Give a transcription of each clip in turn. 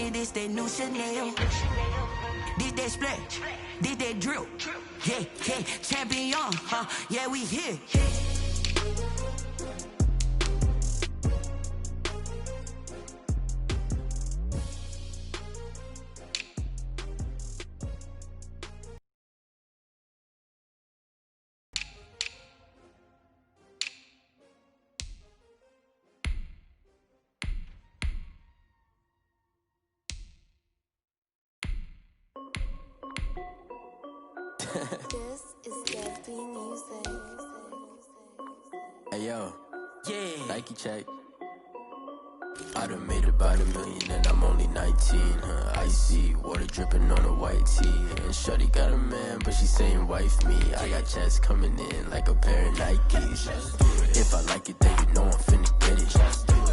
Fendi, this that new Chanel. This that split, this that drill. Yeah, yeah, champion, huh? Yeah, we here. This is T.S.K music. Hey yo, Yeah. Nike check. I done made about $1 million and I'm only 19, huh? Icy water dripping on a white tee. And shorty got a man, but she saying wife me. I got checks coming in like a pair of Nikes. If I like it, then you know I'm finna get it.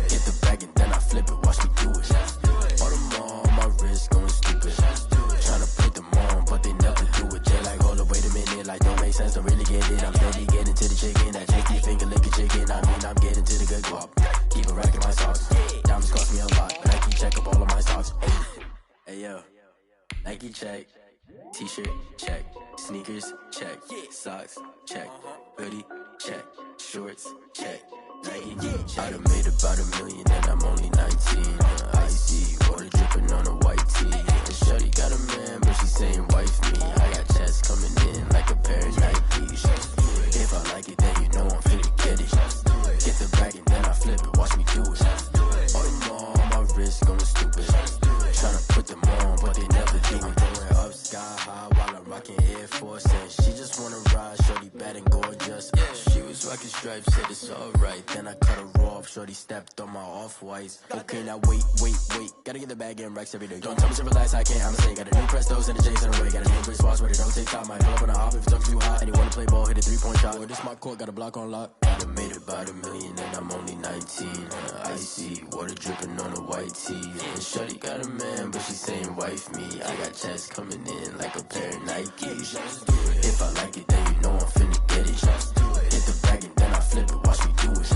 Get the bag and then I flip it, watch me do it. All them on my wrist going stupid. Tryna put them on, but they never do it. They're like, hold up, wait a minute, like don't make sense, don't really get it. I'm steady getting to the chicken, that tasty finger licking chicken. I mean, I'm getting to the good guap. Keep a rack in my socks. Diamonds cost me a lot, but Nike check up all of my socks. Hey yo, Nike check. T-shirt check. Sneakers check. Socks check. Hoodie check. Shorts check. Nike check. I done made about $1 million and I'm only 19. Icy water dripping on a white tee. And shorty got a man, but she saying wife me. I got checks coming in like a pair of Nikes. If I like it, then you know I'm finna get it. Get the bag and then I flip it, watch me do it. All them on my wrist going stupid. Tryna put them on, but they never do it. Going up sky high while I'm rocking Air Force. And she just wanna ride, shorty bad and gorgeous. She was rocking stripes, said it's alright. Then I cut her off, shorty stepped on my off-whites. Okay, now wait. Gotta get the bag and racks every day. Don't tell me to relax, I can't, I'ma say. Got a new Prestos and a J's in a way. Got a new Chris Boss, but it don't take time. I pull up on a hop if it's up too hot. And you wanna play ball, hit a 3-point shot. Or this my court, got a block on lock. I done made about $1 million and I'm only 19. Icy water dripping on a white tee. And shorty got a man, but she saying wife me. I got checks coming in like a pair of Nikes. If I like it, then you know I'm finna get it. Hit the bag and then I flip it, watch me do it.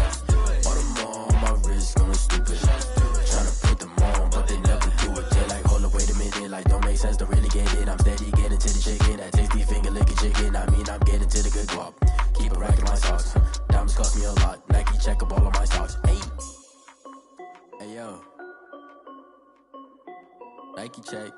All them on my wrist going stupid. Tryna put them on, but they never do it. They're like, hold up, wait a minute, like don't make sense, don't really get it. I'm steady getting to the chicken, that tasty finger licking chicken. I mean, I'm getting to the good guap. Keep a rack in my socks. Diamonds cost me a lot. Nike check up all of my stocks. Hey yo, Nike check.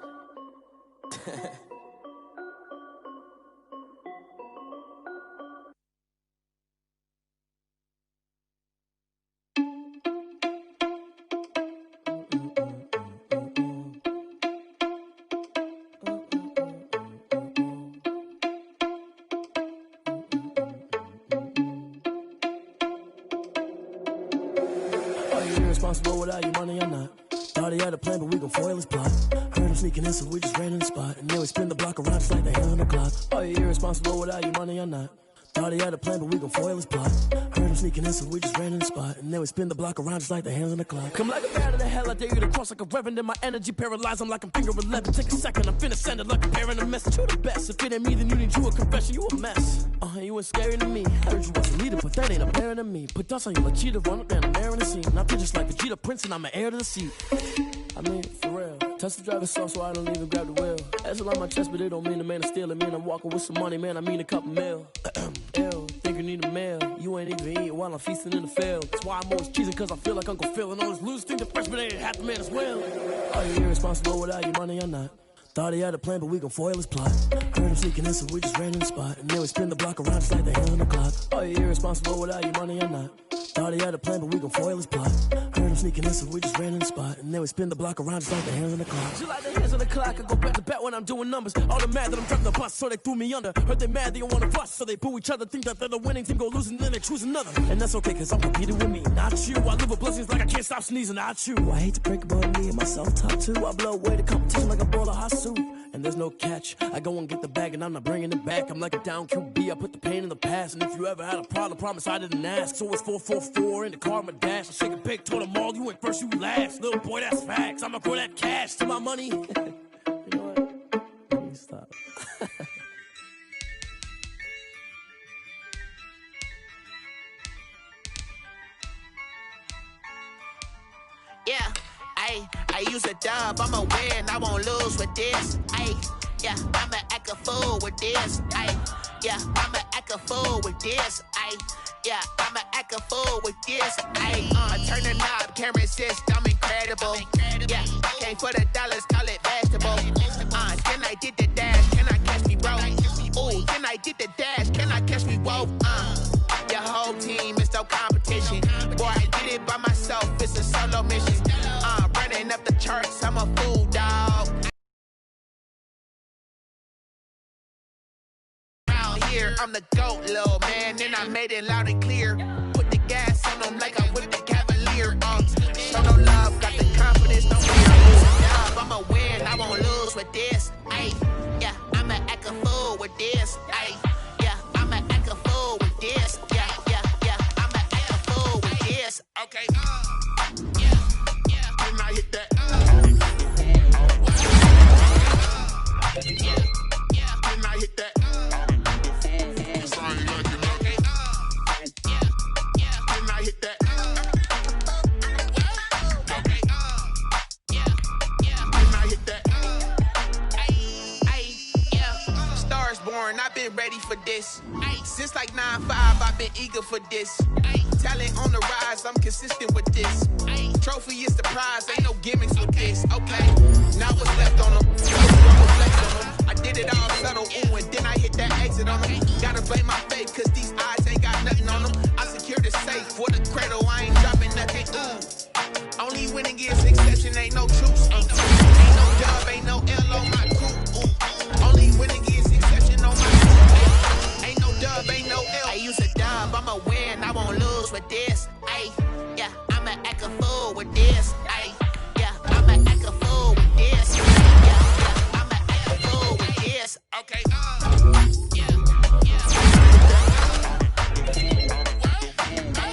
Are you irresponsible without your money or not? Thought he had a plan, but we gon' foil his plot. Heard him sneaking in, so we just ran in the spot. And then we spin the block around just like the hand on the clock. Are you irresponsible without your money or not? Thought he had a plan, but we gon' foil his plot. Heard him sneaking in, so we just ran in the spot. And then we spin the block around just like the hands on the clock. Come like a bat of the hell, I dare you to cross like a reverend. In my energy paralyzed, I'm like I'm finger 11. Take a second, I'm finna send it like a parent a message. You the best, if it ain't me, then you need you a confession. You a mess, you ain't scary to me. Heard you was a leader, but that ain't apparent to me. Put dust on you like cheetah, run up down the air in the scene. Not just like Vegeta Prince, and I'm an heir to the seat. I mean, for real. Touch the driver's soft, so I don't even grab the wheel. That's on my chest, but it don't mean the man is stealing. Man, I'm walking with some money, man, I mean a couple mil. Ew, think you need a meal. You ain't even eating while I'm feasting in the field. That's why I'm always cheesing, cause I feel like Uncle Phil. And all those losers think the freshman ain't half the man as well. Are you irresponsible without your money or not? Thought he had a plan, but we gon' foil his plot. Heard him sneaking in, so we just ran in the spot. And then we spin the block around just like the hands on the clock. Are you irresponsible without your money or not? Thought he had a plan, but we gon' foil his plot. Heard him sneaking in, so we just ran in the spot. And then we spin the block around just like the hands on the clock. Just like the hands on the clock, I go back to back when I'm doing numbers. All the mad that I'm driving the bus, so they threw me under. Heard they mad, they don't wanna bust, so they boo each other. Think that they're the winning team, go losing, then they choose another. And that's okay, cause I'm competing with me, not you. I live with blessings like I can't stop sneezing, not you. I hate to break about me and myself top too. I blow away the competition like a bowl of hot soup. And there's no catch, I go and get the bag and I'm not bringing it back. I'm like a down QB, I put the pain in the past. And if you ever had a problem, promise I didn't ask. So it's 444 in the car, my dash. I shake a big, told them all, you ain't first, you last. Little boy, that's facts, I'ma grow that cash to my money. You know what? Let me stop. Yeah, Ayy, I use a dub, I'ma win, I won't lose with this. Ayy, yeah, I'ma act a fool with this. Ayy, yeah, I'ma act a fool with this. Ayy, yeah, I'ma act a fool with this. Ayy, turn the knob, can't resist, I'm incredible. Yeah, came for the dollars, call it vegetable. Can I get the dash? Can I catch me, bro? Ooh, can I get the dash? Can I catch me, whoa? Your whole team is no competition. Boy, I did it by myself, it's a solo mission. Running up the charts, I'm a fool, dog. Around here, I'm the GOAT, little man, and I made it loud and clear. Put the gas on them like I'm with the Cavalier. Show no love, got the confidence, no fear. I'ma win, I won't lose with this. Ayy, yeah, I'ma act a fool with this. Ayy, yeah, I'ma act a fool with this. Yeah, yeah, yeah, I'ma act a fool with this. Okay, yeah, yeah, then I hit that. Yeah, yeah, then I hit that. I've been ready for this. Since like 9-5, I've been eager for this. Talent on the rise, I'm consistent with this. Trophy is the prize, ain't no gimmicks with this. Okay, now what's left on them? I did it all subtle, ooh, and then I hit that exit on them. Gotta blame my faith, cause these eyes ain't got nothing on them. I secured the safe for the cradle, I ain't dropping nothing, ooh. Only winning is succession, ain't no truce. Ain't no dub, ain't no L on my crew, ooh. Only winning is succession on my crew. Ain't no dub, ain't no L. I use a dub, I'ma win, I won't lose with this. Ayy, yeah, I'ma act a fool with this. Ayy, yeah, I'ma act a fool with this. Yeah, yeah, I'ma act a fool with this. Okay, yeah, yeah.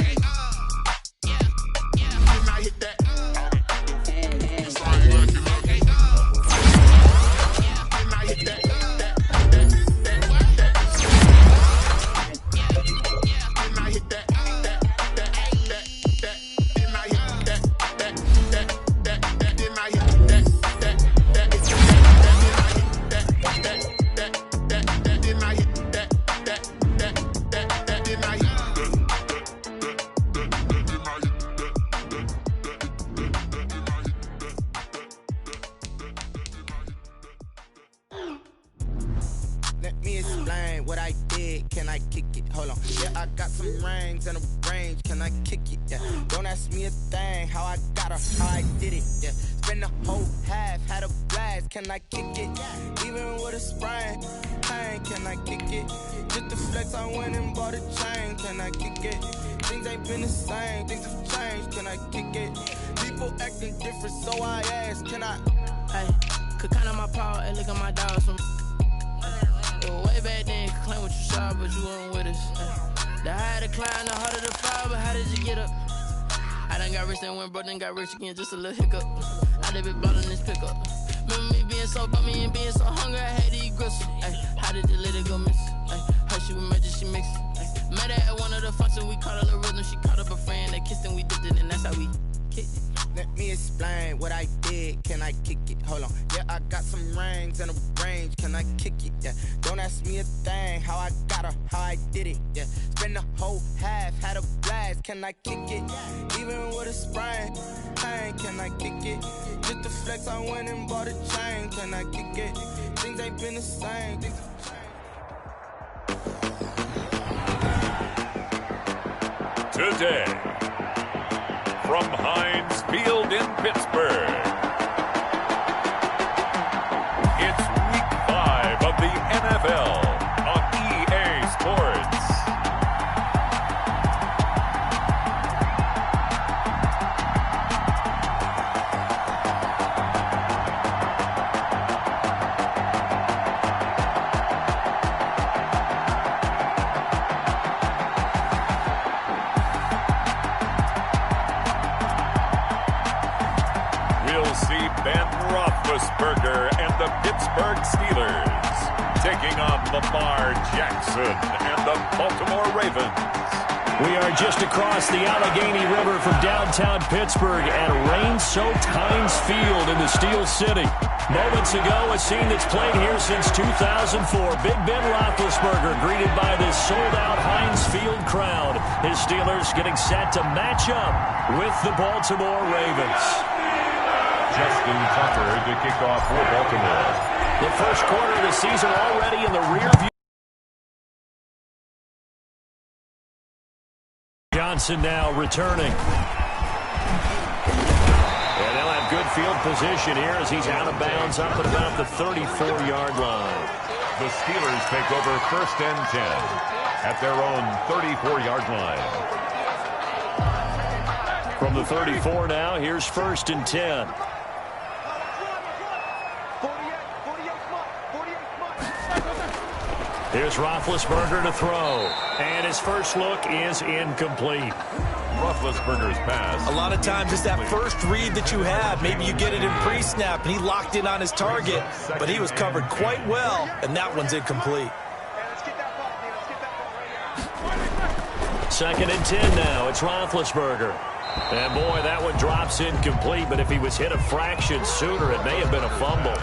Okay, yeah, yeah. Then I hit that. Let me explain what I did. Can I kick it? Hold on. Yeah, I got some rings and a range. Can I kick it? Yeah. Don't ask me a thing. How I got her, how I did it. Yeah. Spend the whole half, had a blast. Can I kick it? Even with a sprain. Hey, can I kick it? Just the flex, I went and bought a chain. Can I kick it? Things ain't been the same. Things have changed. Can I kick it? People acting different, so I ask. Can I? Hey, could count on my power and look at my dogs from. Way back then, claim what you saw, but you weren't with us. The higher the climb, the harder the fall, but how did you get up? I done got rich and went broke, then got rich again, just a little hiccup. I done been ballin' this pickup. Remember me being so bummy and being so hungry, I had to eat gristle. How did the lady go miss? Her she was magic, she mixed. Met her at one of the functions, we caught a little rhythm. She caught up a friend, they kissed and we dipped it, and that's how we kicked it. Let me explain what I did. Can I kick it? Hold on. Yeah, I got some rings and a range. Can I kick it? Yeah. Don't ask me a thing. How I got her, how I did it. Yeah. Spend the whole half, had a blast. Can I kick it? Even with a sprain. Hey, can I kick it? Just the flex, I went and bought a chain. Can I kick it? Things ain't been the same. Things have changed. Today, from Heinz Field in Pittsburgh, it's Week 5 of the NFL on EA Sports. Roethlisberger and the Pittsburgh Steelers taking on Lamar Jackson and the Baltimore Ravens. We are just across the Allegheny River from downtown Pittsburgh at rain-soaked Heinz Field in the Steel City. Moments ago, a scene that's played here since 2004. Big Ben Roethlisberger greeted by this sold-out Heinz Field crowd. His Steelers getting set to match up with the Baltimore Ravens. Justin Tucker to kick off for Baltimore. The first quarter of the season already in the rear view. Johnson now returning. And they'll have good field position here as he's out of bounds up at about the 34-yard line. The Steelers take over 1st and 10 at their own 34-yard line. From the 34 now, here's 1st and 10. Here's Roethlisberger to throw. And his first look is incomplete. Roethlisberger's pass. A lot of times it's that first read that you have. Maybe you get it in pre-snap, and he locked in on his target, but he was covered quite well, and that one's incomplete. 2nd and 10 now. It's Roethlisberger. And, boy, that one drops incomplete, but if he was hit a fraction sooner, it may have been a fumble.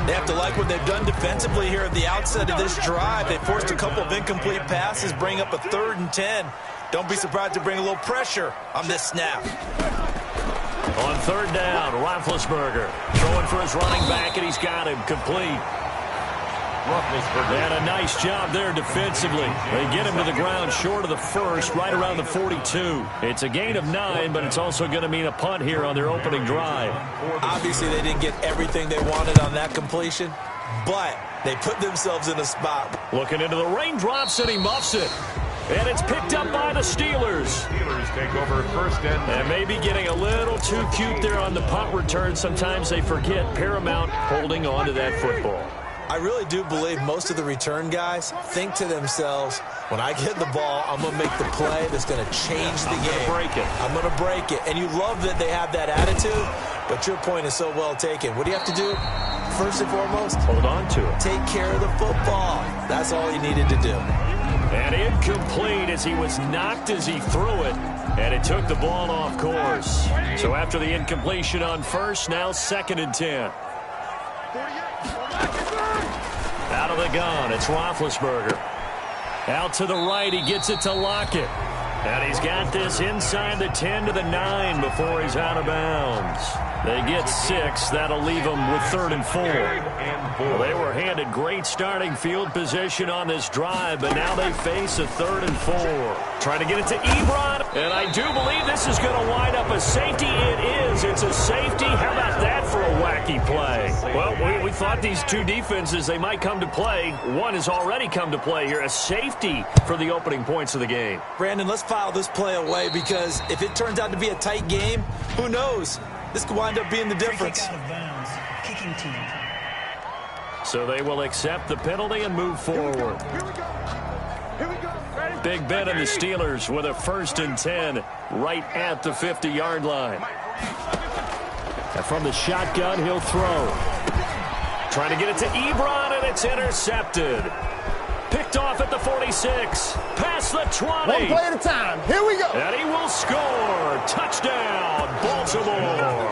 They have to like what they've done defensively here at the outset of this drive. They forced a couple of incomplete passes, bring up a 3rd and 10. Don't be surprised to bring a little pressure on this snap. On 3rd down, Roethlisberger throwing for his running back, and he's got him complete. And a nice job there defensively. They get him to the ground short of the first, right around the 42. It's a gain of 9, but it's also going to mean a punt here on their opening drive. Obviously, they didn't get everything they wanted on that completion, but they put themselves in a spot. Looking into the raindrops, and he muffs it. And it's picked up by the Steelers. Steelers take over 1st and 10. And maybe getting a little too cute there on the punt return. Sometimes they forget paramount holding on to that football. I really do believe most of the return guys think to themselves, when I get the ball, I'm going to make the play that's going to change the game. I'm going to break it. And you love that they have that attitude, but your point is so well taken. What do you have to do? First and foremost, hold on to it. Take care of the football. That's all you needed to do. And incomplete as he was knocked as he threw it, and it took the ball off course. So after the incompletion on first, now 2nd and 10. Out of the gun, it's Roethlisberger. Out to the right, he gets it to Lockett. And he's got this inside the 10 to the 9 before he's out of bounds. They get 6. That'll leave them with 3rd and 4. Well, they were handed great starting field position on this drive, but now they face a 3rd and 4. Trying to get it to Ebron, and I do believe this is going to wind up a safety. It is. It's a safety. How about that for a wacky play? Well, we thought these two defenses, they might come to play. One has already come to play here. A safety for the opening points of the game. Brandon, let's file this play away because if it turns out to be a tight game, who knows? This could wind up being the difference. Out of bounds. Kicking team. So they will accept the penalty and move forward. Big Ben and the Steelers with a 1st and 10 right at the 50-yard line. And from the shotgun, he'll throw. Trying to get it to Ebron, and it's intercepted. Picked off at the 46. Past the 20. One play at a time. Here we go. And he will score. Touchdown, Baltimore.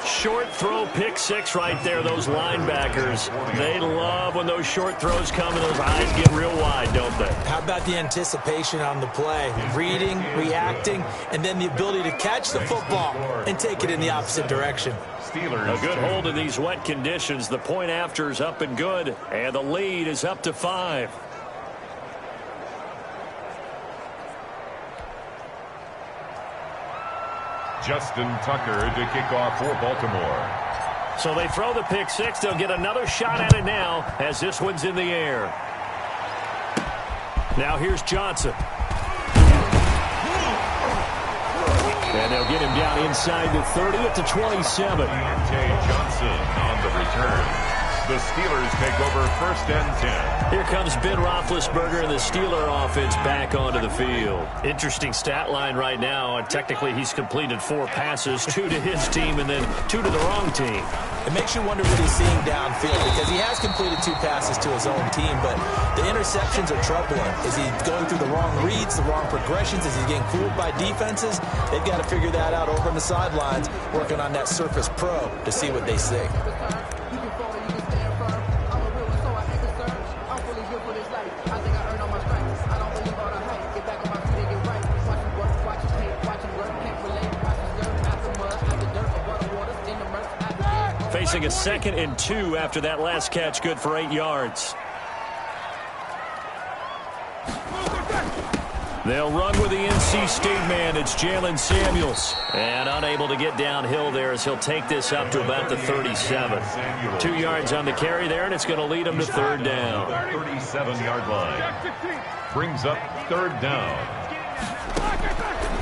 Short throw, pick 6 right there. Those linebackers, they love when those short throws come and those eyes get real wide, don't they? How about the anticipation on the play? Reading, reacting, and then the ability to catch the football and take it in the opposite direction. A good hold in these wet conditions. The point after is up and good, and the lead is up to 5. Justin Tucker to kick off for Baltimore. So they throw the pick 6. They'll get another shot at it now as this one's in the air. Now here's Johnson. And they'll get him down inside the 30 at the 27. Johnson on the return. The Steelers take over 1st and 10. Here comes Ben Roethlisberger and the Steeler offense back onto the field. Interesting stat line right now. Technically, he's completed 4 passes, 2 to his team and then 2 to the wrong team. It makes you wonder what he's seeing downfield because he has completed 2 passes to his own team, but the interceptions are troubling. Is he going through the wrong reads, the wrong progressions? Is he getting fooled by defenses? They've got to figure that out over on the sidelines, working on that Surface Pro to see what they see. Facing a 2nd and 2 after that last catch, good for 8 yards. They'll run with the NC State man. It's Jalen Samuels. And unable to get downhill there as he'll take this up to about the 37. 2 yards on the carry there, and it's going to lead him to 3rd down. 37-yard line. Brings up 3rd down.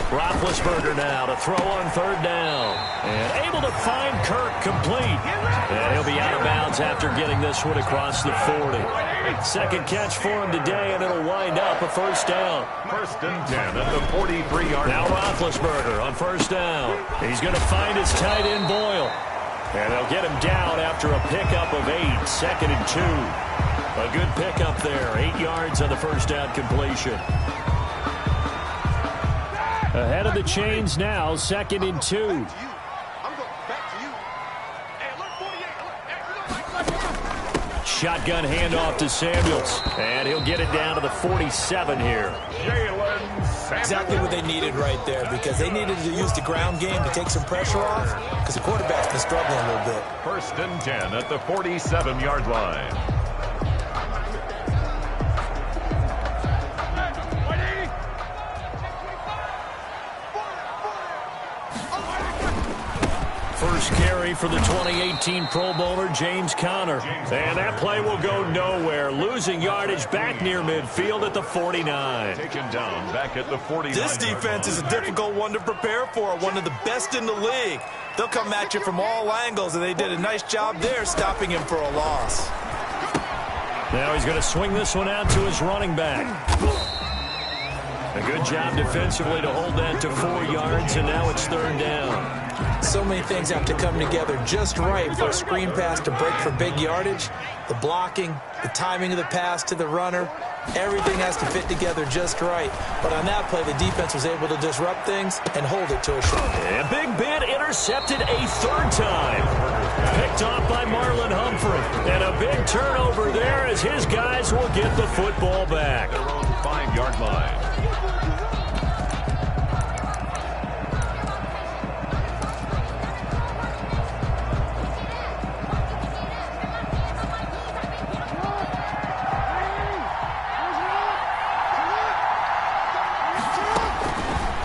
Roethlisberger now to throw on 3rd down. And able to find Kirk complete. And he'll be out of bounds after getting this one across the 40. 2nd catch for him today, and it'll wind up a 1st down. 1st and 10 at the 43-yard line. Now Roethlisberger on 1st down. He's going to find his tight end Boyle. And they'll get him down after a pickup of 8. 2nd and 2. A good pickup there. 8 yards on the 1st down completion. Ahead of the chains now, 2nd and 2. Shotgun handoff to Samuels. And he'll get it down to the 47 here. Exactly what they needed right there, because they needed to use the ground game to take some pressure off, because the quarterback's been struggling a little bit. 1st and 10 at the 47-yard line. First carry for the 2018 Pro Bowler, James Conner. And that play will go nowhere. Losing yardage back near midfield at the 49. Taken down back at the 49. This defense is a difficult one to prepare for, one of the best in the league. They'll come at you from all angles, and they did a nice job there stopping him for a loss. Now he's going to swing this one out to his running back. A good job defensively to hold that to 4 yards, and now it's 3rd down. So many things have to come together just right for a screen pass to break for big yardage. The blocking, the timing of the pass to the runner, everything has to fit together just right. But on that play, the defense was able to disrupt things and hold it to a short. And Big Ben intercepted a 3rd time. Picked off by Marlon Humphrey. And a big turnover there as his guys will get the football back. 5-yard line.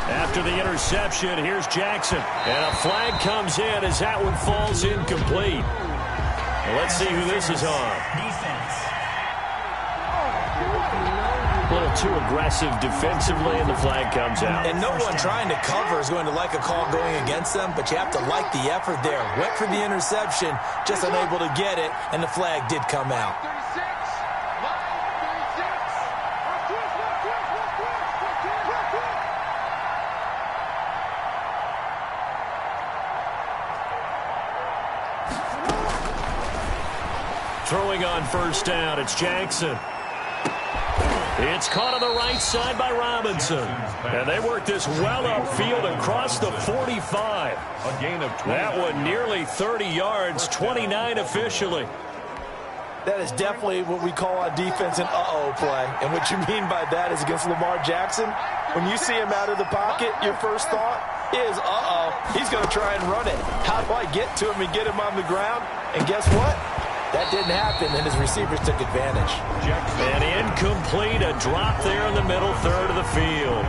After the interception, here's Jackson. And a flag comes in as that one falls incomplete. Well, let's see who this is on. Defense. A little too aggressive defensively, and the flag comes out. And no one trying to cover is going to like a call going against them, but you have to like the effort there. Went for the interception, just unable to get it, and the flag did come out. Throwing on 1st down, it's Jackson. It's caught on the right side by Robinson. And they work this well upfield across the 45. A gain of 20. That one nearly 30 yards, 29 officially. That is definitely what we call on defense an uh-oh play. And what you mean by that is against Lamar Jackson, when you see him out of the pocket, your first thought is, uh-oh, he's going to try and run it. How do I get to him and get him on the ground? And guess what? That didn't happen, and his receivers took advantage. And incomplete, a drop there in the middle third of the field.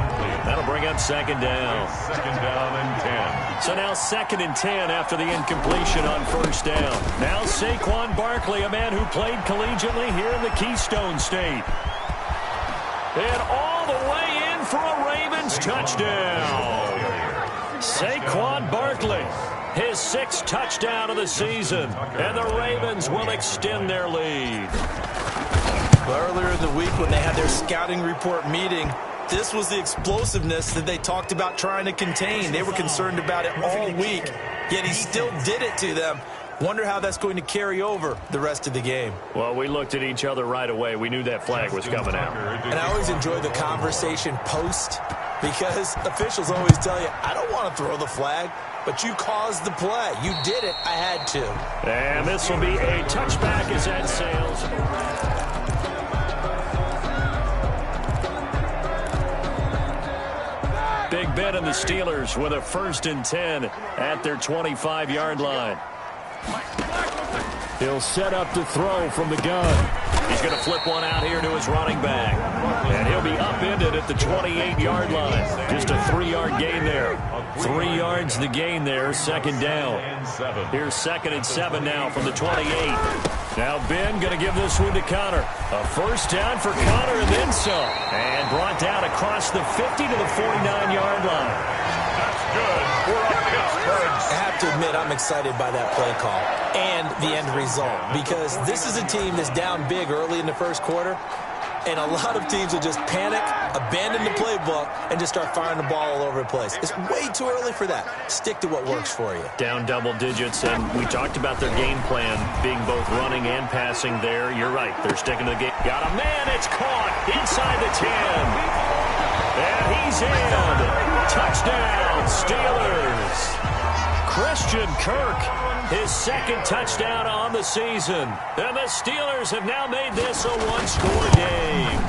That'll bring up 2nd down. 2nd down and 10. So now 2nd and 10 after the incompletion on 1st down. Now Saquon Barkley, a man who played collegiately here in the Keystone State. And all the way in for a Ravens touchdown. Saquon Barkley. his 6th touchdown of the season, and the Ravens will extend their lead. Well, earlier in the week when they had their scouting report meeting, this was the explosiveness that they talked about trying to contain. They were concerned about it all week, yet he still did it to them. Wonder how that's going to carry over the rest of the game. Well, we looked at each other right away. We knew that flag was coming out. And I always enjoy the conversation post, because officials always tell you, I don't want to throw the flag, but you caused the play. You did it. I had to. And this will be a touchback as that sails. Big Ben and the Steelers with a 1st and 10 at their 25-yard line. He'll set up to throw from the gun. He's going to flip one out here to his running back. And he'll be upended at the 28-yard line. Just a 3-yard gain there. 3 yards the gain there, 2nd down. Here's 2nd and 7 now from the 28. Now Ben going to give this one to Connor. A 1st down for Connor and then some. And brought down across the 50 to the 49-yard line. That's good for a Pittsburgh. I have to admit, I'm excited by that play call and the end result, because this is a team that's down big early in the 1st quarter, and a lot of teams will just panic, abandon the playbook, and just start firing the ball all over the place. It's way too early for that. Stick to what works for you. Down double digits, and we talked about their game plan being both running and passing there. You're right. They're sticking to the game. Got a man. It's caught inside the 10. And he's in. Touchdown, Steelers. Christian Kirk, his 2nd touchdown on the season. And the Steelers have now made this a 1-score game.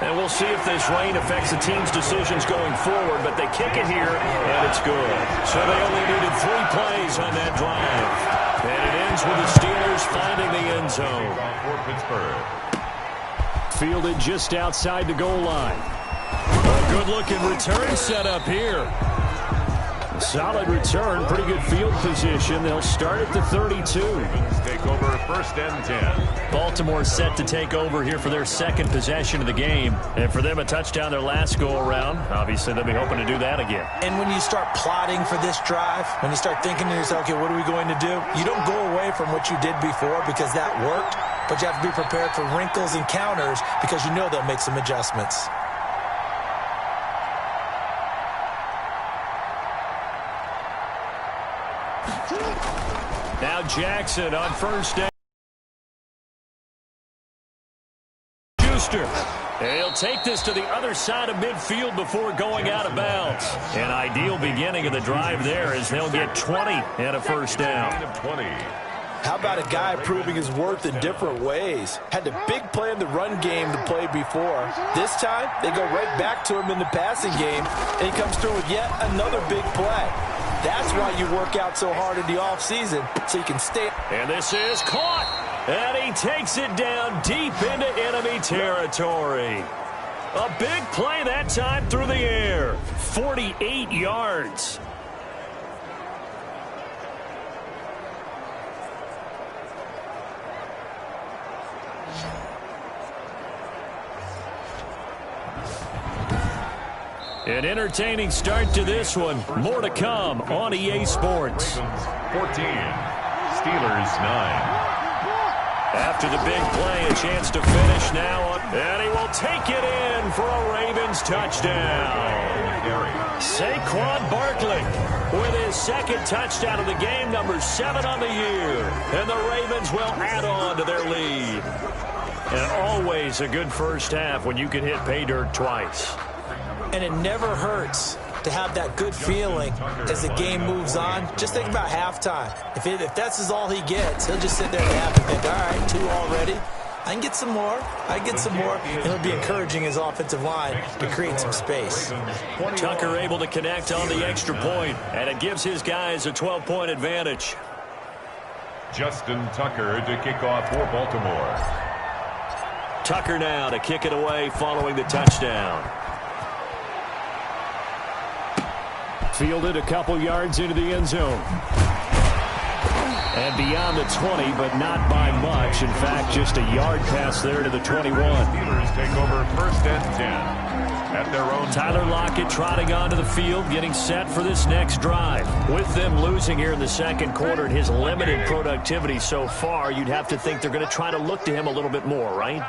And we'll see if this rain affects the team's decisions going forward, but they kick it here, and it's good. So they only needed 3 plays on that drive. And it ends with the Steelers finding the end zone. Fielded just outside the goal line. A good-looking return set up here. Solid return, pretty good field position. They'll start at the 32. Take over 1st and 10. Baltimore set to take over here for their 2nd possession of the game. And for them, a touchdown their last go-around. Obviously, they'll be hoping to do that again. And when you start plotting for this drive, when you start thinking to yourself, okay, what are we going to do? You don't go away from what you did before because that worked, but you have to be prepared for wrinkles and counters because you know they'll make some adjustments. Now Jackson on 1st down. Schuster. And he'll take this to the other side of midfield before going out of bounds. An ideal beginning of the drive there as they'll get 20 and a 1st down. How about a guy proving his worth in different ways? Had the big play in the run game to play before. This time, they go right back to him in the passing game, and he comes through with yet another big play. That's why you work out so hard in the offseason, so you can stay. And this is caught. And he takes it down deep into enemy territory. A big play that time through the air. 48 yards. An entertaining start to this one. More to come on EA Sports. 14, Steelers 9. After the big play, a chance to finish now. And he will take it in for a Ravens touchdown. Saquon Barkley with his 2nd touchdown of the game, number 7 on the year. And the Ravens will add on to their lead. And always a good first half when you can hit pay dirt twice. And it never hurts to have that good feeling as the game moves on. Just think about halftime. If that's all he gets, he'll just sit there and think, all right, 2 already. I can get some more. I can get some more. And he'll be encouraging his offensive line to create some space. Tucker able to connect on the extra point, and it gives his guys a 12-point advantage. Justin Tucker to kick off for Baltimore. Tucker now to kick it away following the touchdown. Fielded a couple yards into the end zone. And beyond the 20, but not by much. In fact, just a yard pass there to the 21. Steelers take over 1st and 10. at their own. Tyler Lockett trotting onto the field, getting set for this next drive. With them losing here in the second quarter and his limited productivity so far, you'd have to think they're going to try to look to him a little bit more, right?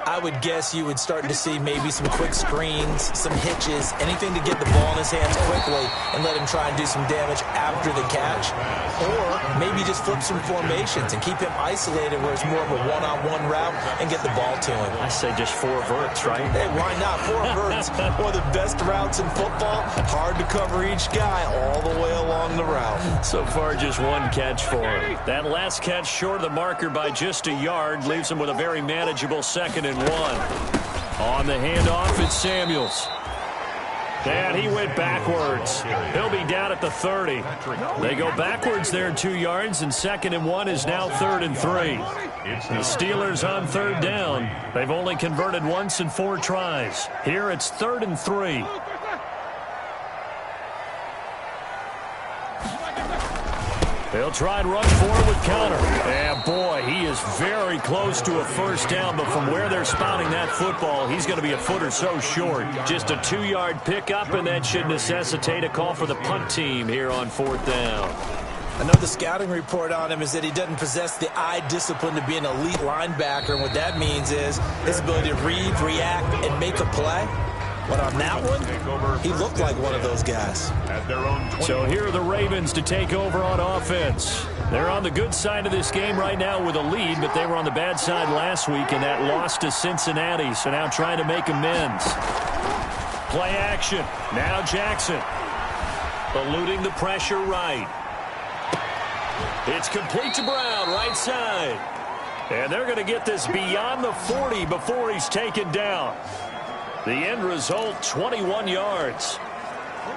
I would guess you would start to see maybe some quick screens, some hitches, anything to get the ball in his hands quickly and let him try and do some damage after the catch. Or maybe just flip some formations and keep him isolated where it's more of a one-on-one route and get the ball to him. I say just 4 verts, right? Hey, why not? 4 verts, one of the best routes in football. Hard to cover each guy all the way along the route. So far, just 1 catch for him. That last catch short of the marker by just a yard leaves him with a very manageable 2nd and 1. On the handoff, it's Samuels. And he went backwards. He'll be down at the 30. They go backwards there 2 yards, and 2nd and 1 is now 3rd and 3. The Steelers on 3rd down. They've only converted once in 4 tries. Here it's 3rd and 3. They'll try and run forward with Conner. And boy, he is very close to a first down, but from where they're spotting that football, he's going to be a foot or so short. Just a 2-yard pickup, and that should necessitate a call for the punt team here on 4th down. I know the scouting report on him is that he doesn't possess the eye discipline to be an elite linebacker, and what that means is his ability to read, react, and make a play. But on that one, he looked like one of those guys. So here are the Ravens to take over on offense. They're on the good side of this game right now with a lead, but they were on the bad side last week, and that loss to Cincinnati, so now trying to make amends. Play action. Now Jackson. Eluding the pressure right. It's complete to Brown, right side. And they're going to get this beyond the 40 before he's taken down. The end result, 21 yards.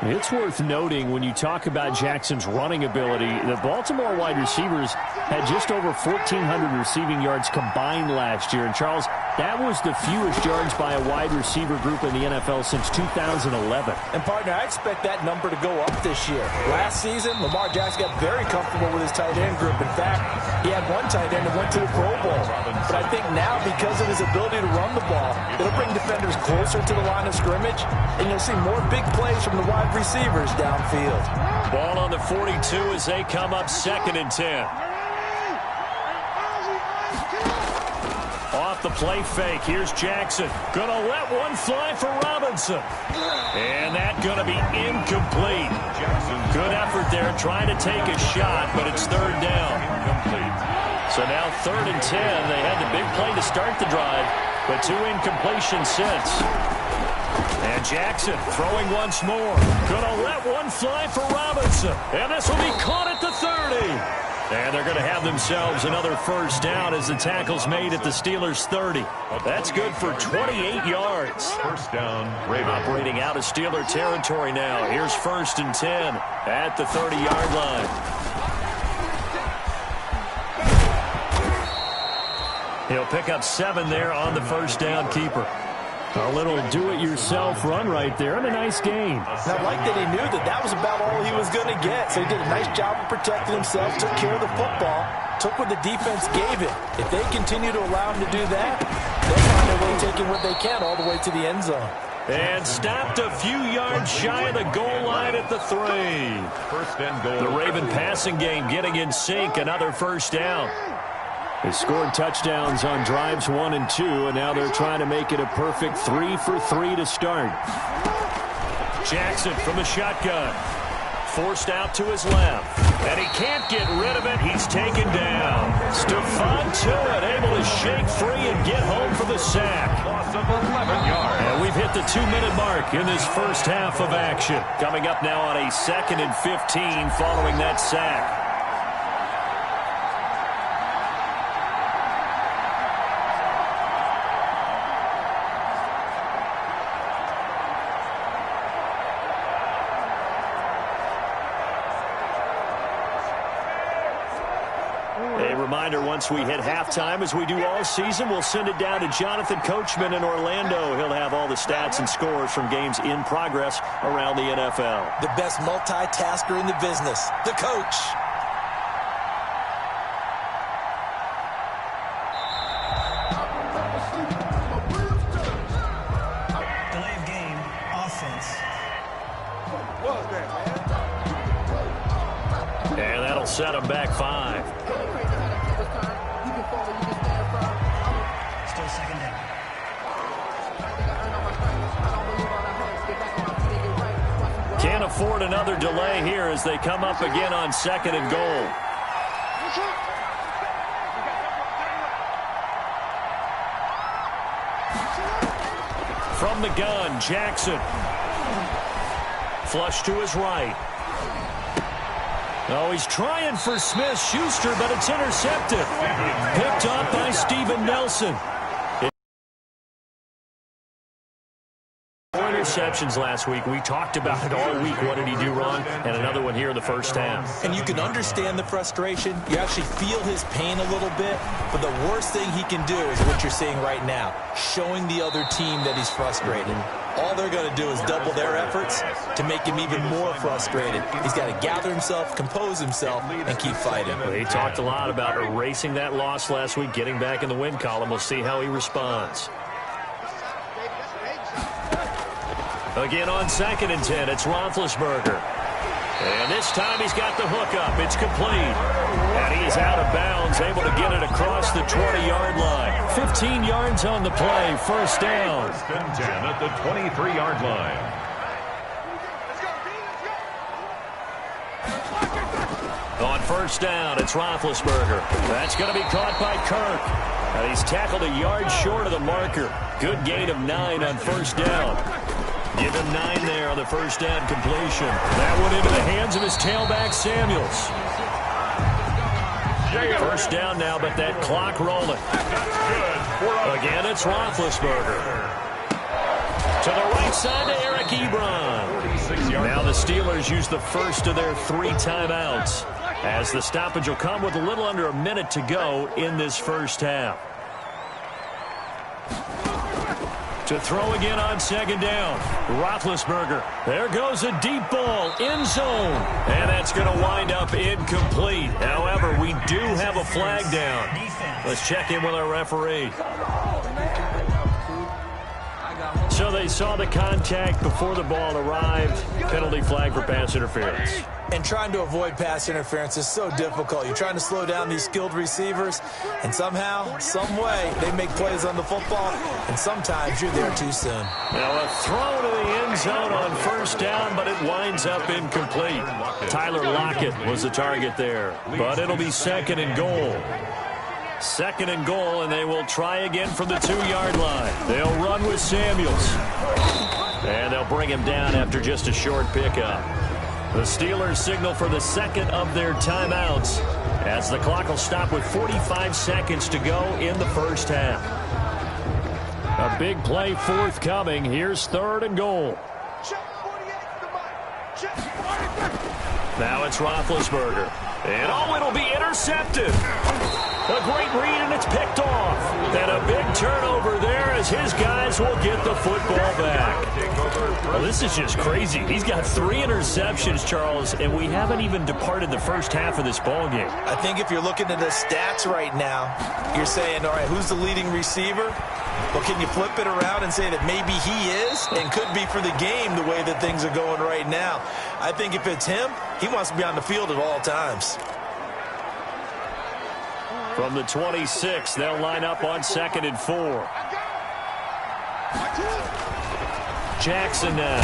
It's worth noting when you talk about Jackson's running ability, the Baltimore wide receivers had just over 1,400 receiving yards combined last year. And, Charles, that was the fewest yards by a wide receiver group in the NFL since 2011. And, partner, I expect that number to go up this year. Last season, Lamar Jackson got very comfortable with his tight end group. In fact, he had one tight end that went to the Pro Bowl. But I think now, because of his ability to run the ball, it'll bring defenders closer to the line of scrimmage, and you'll see more big plays from the wide receivers downfield. Ball on the 42 as they come up 2nd and 10. Off the play fake, here's Jackson. Gonna let one fly for Robinson. And that gonna be incomplete. Good effort there trying to take a shot, but it's 3rd down. So now 3rd and 10. They had the big play to start the drive, but 2 incompletions since. And Jackson throwing once more. Gonna let one fly for Robinson. And this will be caught at the 30. And they're going to have themselves another first down as the tackle's made at the Steelers' 30. That's good for 28 yards. First down, Ravens. Operating out of Steeler territory now. Here's 1st and 10 at the 30-yard line. He'll pick up 7 there on the first down keeper. A little do-it-yourself run right there and a nice game. And I like that he knew that that was about all he was going to get. So he did a nice job of protecting himself, took care of the football, took what the defense gave him. If they continue to allow him to do that, they'll find their way taking what they can all the way to the end zone. And stopped a few yards shy of the goal line at the 3. First and goal. The Raven passing game getting in sync, another first down. They scored touchdowns on drives 1 and 2, and now they're trying to make it a perfect 3 for 3 to start. Jackson from the shotgun. Forced out to his left. And he can't get rid of it. He's taken down. Stephon Tuitt able to shake free and get home for the sack. Loss of 11 yards. And we've hit the 2-minute mark in this first half of action. Coming up now on a 2nd and 15 following that sack. Once we hit halftime, as we do all season, we'll send it down to Jonathan Coachman in Orlando. He'll have all the stats and scores from games in progress around the NFL. The best multitasker in the business, the coach. Delay of game That'll set them back 5. Still second down. Can't afford another delay here as they come up again on 2nd and goal. From the gun, Jackson. Flush to his right. Oh, he's trying for Smith-Schuster, but it's intercepted. Picked up by Steven Nelson. 4 interceptions last week. We talked about it all week. What did he do wrong? And another one here in the first half. And you can understand the frustration. You actually feel his pain a little bit. But the worst thing he can do is what you're seeing right now, showing the other team that he's frustrated. All they're going to do is double their efforts to make him even more frustrated. He's got to gather himself, compose himself, and keep fighting. He talked a lot about erasing that loss last week, getting back in the win column. We'll see how he responds. Again on 2nd and 10, it's Roethlisberger. And this time he's got the hook up. It's complete. And he's out of bounds, able to get it across the 20-yard line. 15 yards on the play, first down. 1st and 10 at the 23-yard line. On 1st down, it's Roethlisberger. That's going to be caught by Kirk. And he's tackled a yard short of the marker. Good gain of 9 on 1st down. Give him 9 there on the 1st down completion. That went into the hands of his tailback, Samuels. 1st down now, but that clock rolling. Again, it's Roethlisberger. To the right side to Eric Ebron. Now the Steelers use the first of their 3 timeouts, as the stoppage will come with a little under a minute to go in this first half. To throw again on 2nd down. Roethlisberger. There goes a deep ball. End zone. And that's going to wind up incomplete. However, we do have a flag down. Let's check in with our referee. So they saw the contact before the ball arrived. Penalty flag for pass interference. And trying to avoid pass interference is so difficult. You're trying to slow down these skilled receivers, and somehow, some way, they make plays on the football, and sometimes you're there too soon. Now a throw to the end zone on 1st down, but it winds up incomplete. Tyler Lockett was the target there, but it'll be 2nd and goal. 2nd and goal, and they will try again from the 2-yard line. They'll run with Samuels. And they'll bring him down after just a short pickup. The Steelers signal for the 2nd of their timeouts, as the clock will stop with 45 seconds to go in the first half. A big play forthcoming. Here's 3rd and goal. Now it's Roethlisberger. And it'll be intercepted. A great read, and it's picked off. And a big turnover there as his guys will get the football back. Well, this is just crazy. He's got 3 interceptions, Charles, and we haven't even departed the first half of this ball game. I think if you're looking at the stats right now, you're saying, all right, who's the leading receiver? Well, can you flip it around and say that maybe he is and could be for the game the way that things are going right now? I think if it's him, he wants to be on the field at all times. From the 26, they'll line up on 2nd and 4. Jackson now.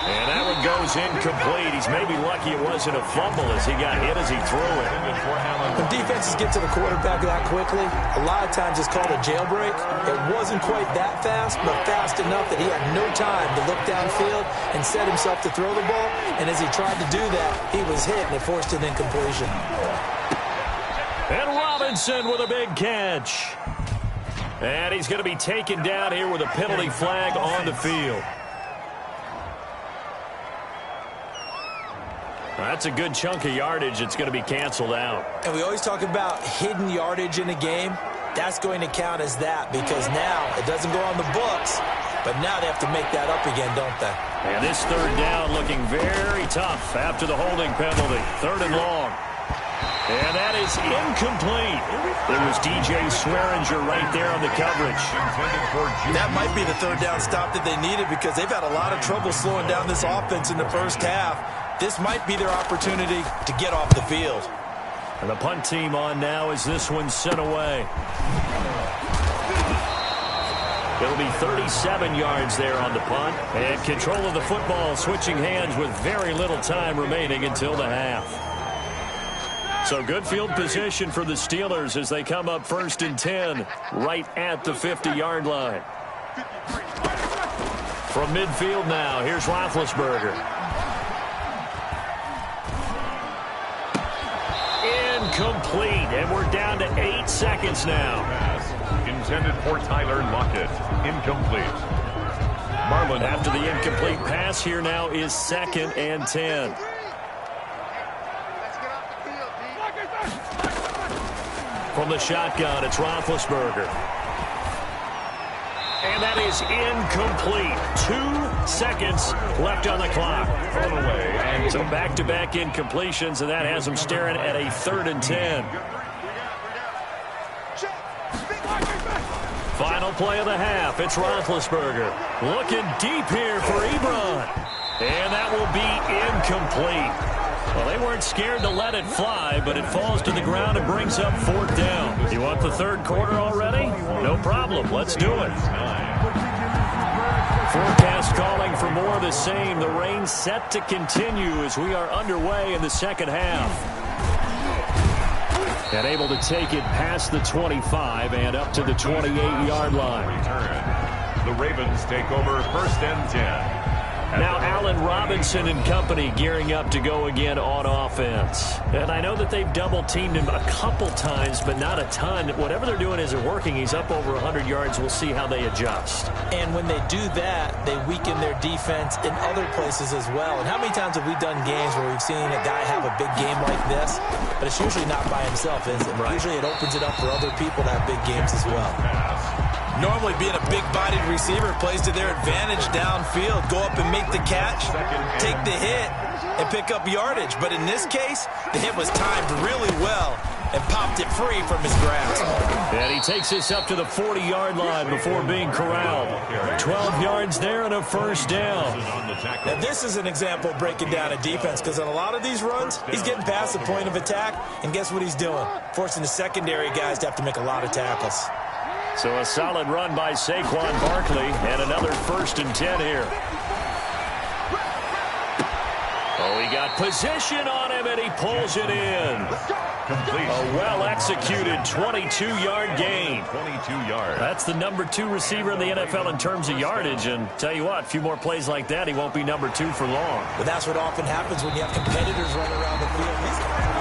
And that one goes incomplete. He's maybe lucky it wasn't a fumble as he got hit as he threw it. When defenses get to the quarterback that quickly, a lot of times it's called a jailbreak. It wasn't quite that fast, but fast enough that he had no time to look downfield and set himself to throw the ball. And as he tried to do that, he was hit and it forced an incompletion. And Robinson with a big catch. And he's going to be taken down here with a penalty flag on the field. That's a good chunk of yardage. It's going to be canceled out. And we always talk about hidden yardage in a game. That's going to count as that because now it doesn't go on the books, but now they have to make that up again, don't they? And this 3rd down looking very tough after the holding penalty. 3rd and long. And that is incomplete. There was DJ Swearinger right there on the coverage. That might be the 3rd down stop that they needed because they've had a lot of trouble slowing down this offense in the first half. this might be their opportunity to get off the field. And the punt team on now as this one's sent away. It'll be 37 yards there on the punt. And control of the football switching hands with very little time remaining until the half. So good field position for the Steelers as they come up 1st and 10 right at the 50-yard line. From midfield now, here's Roethlisberger. Incomplete, and we're down to 8 seconds now. Intended for Tyler Lockett. Incomplete. Marlin, after the incomplete pass, here now is 2nd and 10. From the shotgun, it's Roethlisberger. And that is incomplete. 2 seconds left on the clock. Thrown away. And so back-to-back incompletions, and that has them staring at a 3rd and 10. Final play of the half. It's Roethlisberger. Looking deep here for Ebron. And that will be incomplete. Well, they weren't scared to let it fly, but it falls to the ground and brings up 4th down. You want the 3rd quarter already? No problem. Let's do it. Forecast calling for more of the same. The rain set to continue as we are underway in the 2nd half. And able to take it past the 25 and up to the 28-yard line. The Ravens take over 1st and 10. Now Allen Robinson and company gearing up to go again on offense. And I know that they've double-teamed him a couple times, but not a ton. Whatever they're doing isn't working. He's up over 100 yards. We'll see how they adjust. And when they do that, they weaken their defense in other places as well. And how many times have we done games where we've seen a guy have a big game like this, but it's usually not by himself, is it? Right. Usually it opens it up for other people to have big games as well. Normally being a big-bodied receiver plays to their advantage downfield. Go up and make the catch, take the hit, and pick up yardage. But in this case, the hit was timed really well and popped it free from his grasp. And he takes this up to the 40-yard line before being corralled. 12 yards there and a 1st down. Now this is an example of breaking down a defense, because on a lot of these runs, he's getting past the point of attack, and guess what he's doing? Forcing the secondary guys to have to make a lot of tackles. So a solid run by Saquon Barkley, and another 1st and 10 here. Oh, he got position on him, and he pulls it in. A well-executed 22-yard gain. 22 yards. That's the number 2 receiver in the NFL in terms of yardage, and tell you what, a few more plays like that, he won't be number 2 for long. But that's what often happens when you have competitors running around the field.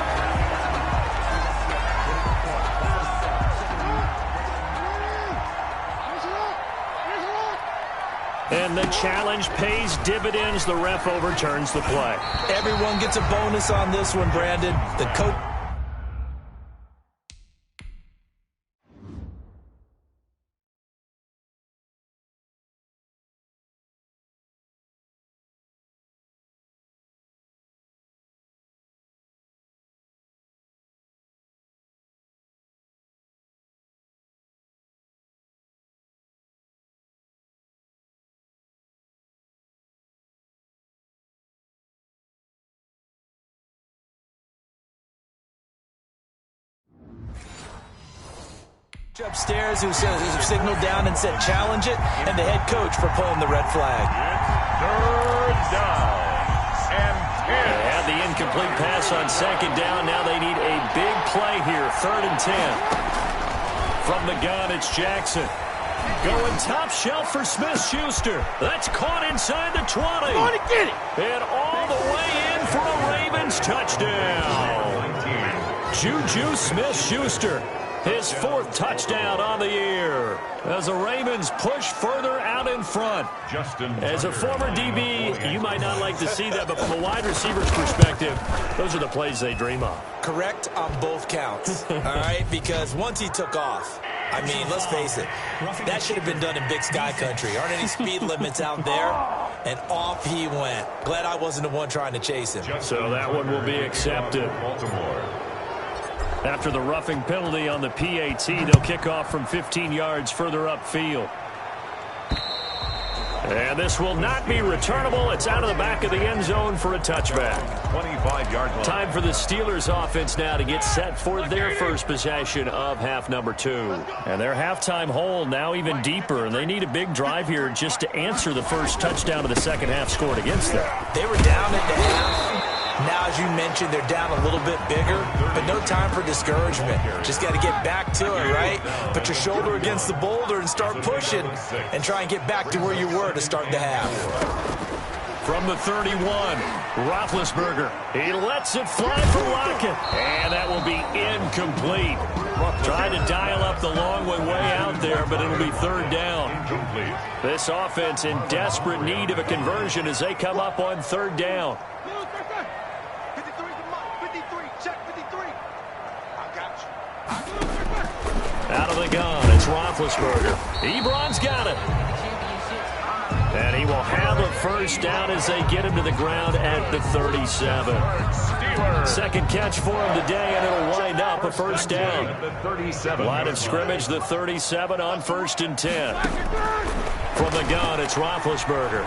And the challenge pays dividends. The ref overturns the play. Everyone gets a bonus on this one, Brandon. The coach. Upstairs who signaled down and said challenge it, and the head coach for pulling the red flag. 3rd down and 10. They had the incomplete pass on 2nd down. Now they need a big play here. 3rd and 10. From the gun, it's Jackson. Going top shelf for Smith-Schuster. That's caught inside the 20. Come on and get it. And all the way in for a Ravens touchdown. Juju Smith-Schuster. His 4th touchdown on the year as the Ravens push further out in front. As a former DB, you might not like to see that, but from a wide receiver's perspective, those are the plays they dream of. Correct on both counts, all right? Because once he took off, I mean, let's face it, that should have been done in Big Sky Country. Aren't any speed limits out there? And off he went. Glad I wasn't the one trying to chase him. So that one will be accepted. After the roughing penalty on the PAT, they'll kick off from 15 yards further upfield. And this will not be returnable. It's out of the back of the end zone for a touchback. 25-yard line. Time for the Steelers offense now to get set for their first possession of half number 2. And their halftime hole now even deeper, and they need a big drive here just to answer the first touchdown of the second half scored against them. They were down at the half. Now, as you mentioned, they're down a little bit bigger, but no time for discouragement. Just got to get back to it, right? Put your shoulder against the boulder and start pushing and try and get back to where you were to start the half. From the 31, Roethlisberger. He lets it fly for Lockett, and that will be incomplete. Trying to dial up the long way out there, but it'll be third down. This offense in desperate need of a conversion as they come up on third down. Out of the gun, it's Roethlisberger. Ebron's got it. And he will have a first down as they get him to the ground at the 37. Second catch for him today, and it'll wind up a first down. Line of scrimmage, the 37 on 1st and 10. From the gun, it's Roethlisberger.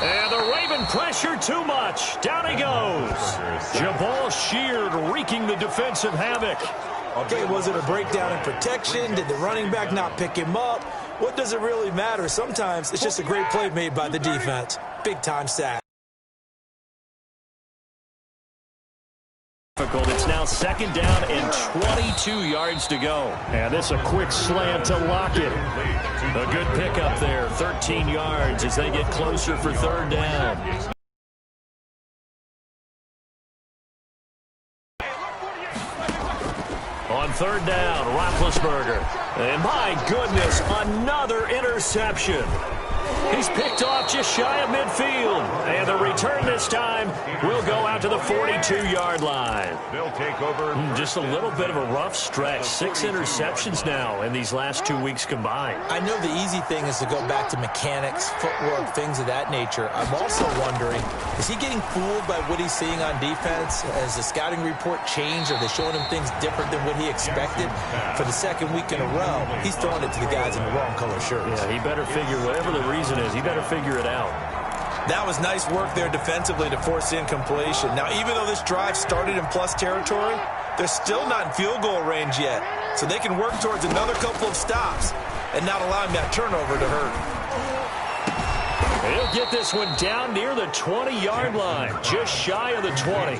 And the Raven pressure too much. Down he goes. Jabal Sheard wreaking the defensive havoc. Okay, was it a breakdown in protection? Did the running back not pick him up? What does it really matter? Sometimes it's just a great play made by the defense. Big-time sack. It's now second down and 22 yards to go. And this a quick slant to Lockett. A good pickup there, 13 yards as they get closer for third down. On third down, Roethlisberger. And my goodness, another interception. He's picked off just shy of midfield. And the return this time will go out to the 42-yard line. They'll take over. Just a little bit of a rough stretch. 6 interceptions now in these last 2 weeks combined. I know the easy thing is to go back to mechanics, footwork, things of that nature. I'm also wondering, is he getting fooled by what he's seeing on defense? Has the scouting report changed? Are they showing him things different than what he expected? For the second week in a row, he's throwing it to the guys in the wrong color shirts. Yeah, he better figure whatever the reason is. He better figure it out. That was nice work there defensively to force incompletion. Now, even though this drive started in plus territory, they're still not in field goal range yet. So they can work towards another couple of stops and not allowing that turnover to hurt. He'll get this one down near the 20-yard line, just shy of the 20.